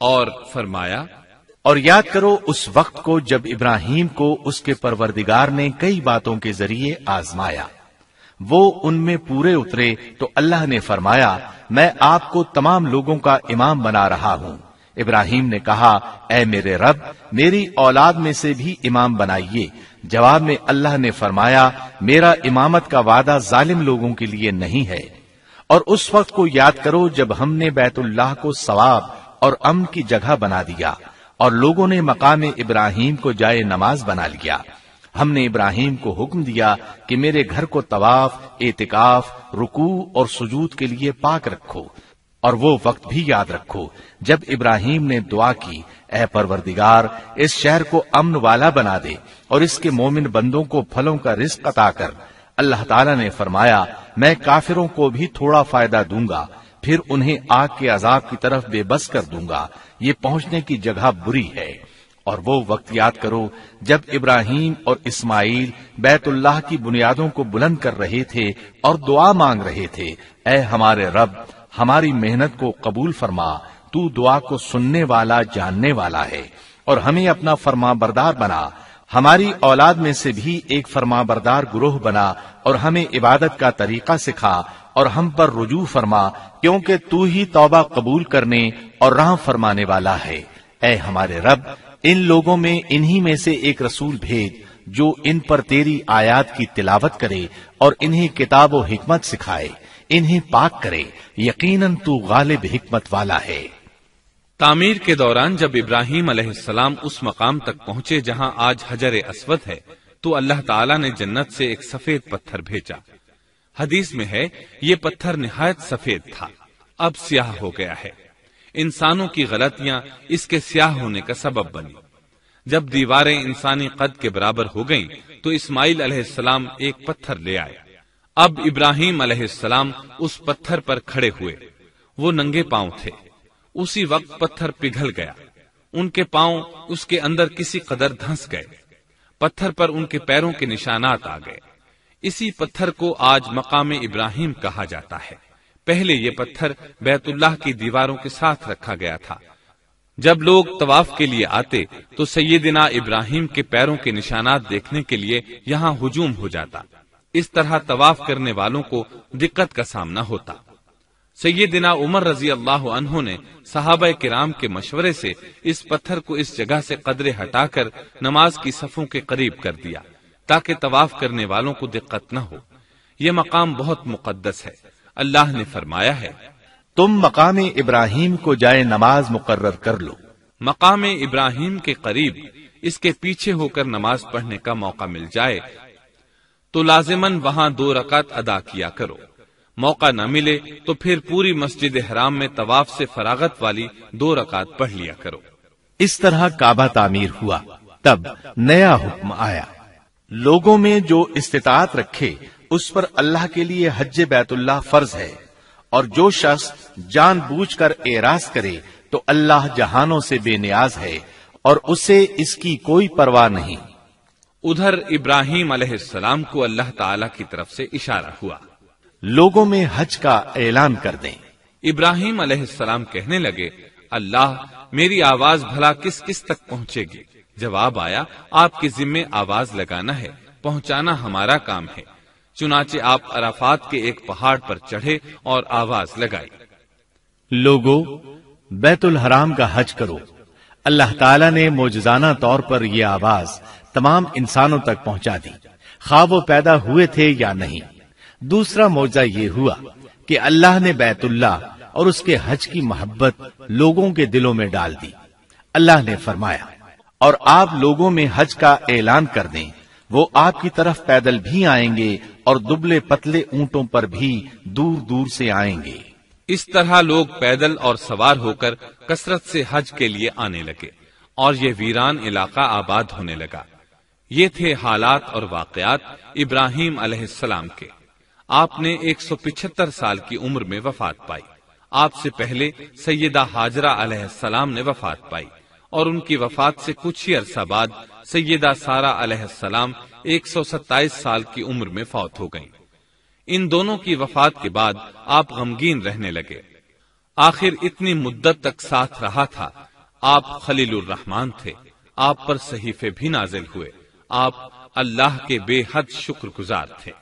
اور فرمایا، اور یاد کرو اس وقت کو جب ابراہیم کو اس کے پروردگار نے کئی باتوں کے ذریعے آزمایا، وہ ان میں پورے اترے تو اللہ نے فرمایا، میں آپ کو تمام لوگوں کا امام بنا رہا ہوں۔ ابراہیم نے کہا، اے میرے رب، میری اولاد میں سے بھی امام بنائیے۔ جواب میں اللہ نے فرمایا، میرا امامت کا وعدہ ظالم لوگوں کے لیے نہیں ہے۔ اور اس وقت کو یاد کرو جب ہم نے بیت اللہ کو ثواب اور امن کی جگہ بنا دیا اور لوگوں نے مقام ابراہیم کو جائے نماز بنا لیا۔ ہم نے ابراہیم کو حکم دیا کہ میرے گھر کو طواف، اعتکاف، رکوع اور سجود کے لیے پاک رکھو، اور وہ وقت بھی یاد رکھو جب ابراہیم نے دعا کی، اے پروردگار، اس شہر کو امن والا بنا دے اور اس کے مومن بندوں کو پھلوں کا رزق عطا کر۔ اللہ تعالیٰ نے فرمایا، میں کافروں کو بھی تھوڑا فائدہ دوں گا، پھر انہیں آگ کے عذاب کی طرف بے بس کر دوں گا، یہ پہنچنے کی جگہ بری ہے۔ اور وہ وقت یاد کرو جب ابراہیم اور اسماعیل بیت اللہ کی بنیادوں کو بلند کر رہے تھے اور دعا مانگ رہے تھے، اے ہمارے رب، ہماری محنت کو قبول فرما، تو دعا کو سننے والا، جاننے والا ہے، اور ہمیں اپنا فرما بردار بنا، ہماری اولاد میں سے بھی ایک فرما بردار گروہ بنا، اور ہمیں عبادت کا طریقہ سکھا اور ہم پر رجوع فرما، کیونکہ تو ہی توبہ قبول کرنے اور رحم فرمانے والا ہے۔ اے ہمارے رب، ان لوگوں میں انہی میں سے ایک رسول بھیج جو ان پر تیری آیات کی تلاوت کرے اور انہیں کتاب و حکمت سکھائے، انہیں پاک کرے، یقیناً تو غالب حکمت والا ہے۔ تعمیر کے دوران جب ابراہیم علیہ السلام اس مقام تک پہنچے جہاں آج حجر اسود ہے تو اللہ تعالیٰ نے جنت سے ایک سفید پتھر بھیجا۔ حدیث میں ہے یہ پتھر نہایت سفید تھا، اب سیاہ ہو گیا ہے۔ انسانوں کی غلطیاں اس کے سیاہ ہونے کا سبب بنی۔ جب دیواریں انسانی قد کے برابر ہو گئیں تو اسماعیل علیہ السلام ایک پتھر لے آئے۔ اب ابراہیم علیہ السلام اس پتھر پر کھڑے ہوئے۔ وہ ننگے پاؤں تھے۔ اسی وقت پتھر پگھل گیا، ان کے پاؤں اس کے اندر کسی قدر دھنس گئے، پتھر پر ان کے پیروں کے نشانات آ گئے۔ اسی پتھر کو آج مقام ابراہیم کہا جاتا ہے۔ پہلے یہ پتھر بیت اللہ کی دیواروں کے ساتھ رکھا گیا تھا۔ جب لوگ طواف کے لیے آتے تو سیدنا ابراہیم کے پیروں کے نشانات دیکھنے کے لیے یہاں ہجوم ہو جاتا۔ اس طرح طواف کرنے والوں کو دقت کا سامنا ہوتا۔ سیدنا عمر رضی اللہ عنہ نے صحابہ کرام کے مشورے سے اس پتھر کو اس جگہ سے قدرے ہٹا کر نماز کی صفوں کے قریب کر دیا تاکہ طواف کرنے والوں کو دقت نہ ہو۔ یہ مقام بہت مقدس ہے۔ اللہ نے فرمایا ہے، تم مقام ابراہیم کو جائے نماز مقرر کر لو۔ مقام ابراہیم کے قریب اس کے پیچھے ہو کر نماز پڑھنے کا موقع مل جائے تو لازماً وہاں 2 رکعت ادا کیا کرو۔ موقع نہ ملے تو پھر پوری مسجد حرام میں طواف سے فراغت والی 2 رکعت پڑھ لیا کرو۔ اس طرح کعبہ تعمیر ہوا۔ تب نیا حکم آیا، لوگوں میں جو استطاعت رکھے اس پر اللہ کے لیے حج بیت اللہ فرض ہے، اور جو شخص جان بوجھ کر اعراض کرے تو اللہ جہانوں سے بے نیاز ہے اور اسے اس کی کوئی پرواہ نہیں۔ ادھر ابراہیم علیہ السلام کو اللہ تعالی کی طرف سے اشارہ ہوا، لوگوں میں حج کا اعلان کر دیں۔ ابراہیم علیہ السلام کہنے لگے، اللہ میری آواز بھلا کس کس تک پہنچے گی؟ جواب آیا، آپ کے ذمے آواز لگانا ہے، پہنچانا ہمارا کام ہے۔ چنانچہ آپ عرفات کے ایک پہاڑ پر چڑھے اور آواز لگائی، لوگو بیت الحرام کا حج کرو۔ اللہ تعالیٰ نے معجزانہ طور پر یہ آواز تمام انسانوں تک پہنچا دی، خواہ وہ پیدا ہوئے تھے یا نہیں۔ دوسرا معجزہ یہ ہوا کہ اللہ نے بیت اللہ اور اس کے حج کی محبت لوگوں کے دلوں میں ڈال دی۔ اللہ نے فرمایا، اور آپ لوگوں میں حج کا اعلان کر دیں، وہ آپ کی طرف پیدل بھی آئیں گے اور دبلے پتلے اونٹوں پر بھی دور دور سے آئیں گے۔ اس طرح لوگ پیدل اور سوار ہو کر کثرت سے حج کے لیے آنے لگے اور یہ ویران علاقہ آباد ہونے لگا۔ یہ تھے حالات اور واقعات ابراہیم علیہ السلام کے۔ آپ نے 175 سال کی عمر میں وفات پائی۔ آپ سے پہلے سیدہ ہاجرہ علیہ السلام نے وفات پائی اور ان کی وفات سے کچھ ہی عرصہ بعد سیدہ سارہ علیہ السلام 127 سال کی عمر میں فوت ہو گئیں۔ ان دونوں کی وفات کے بعد آپ غمگین رہنے لگے۔ آخر اتنی مدت تک ساتھ رہا تھا۔ آپ خلیل الرحمن تھے، آپ پر صحیفے بھی نازل ہوئے، آپ اللہ کے بے حد شکر گزار تھے۔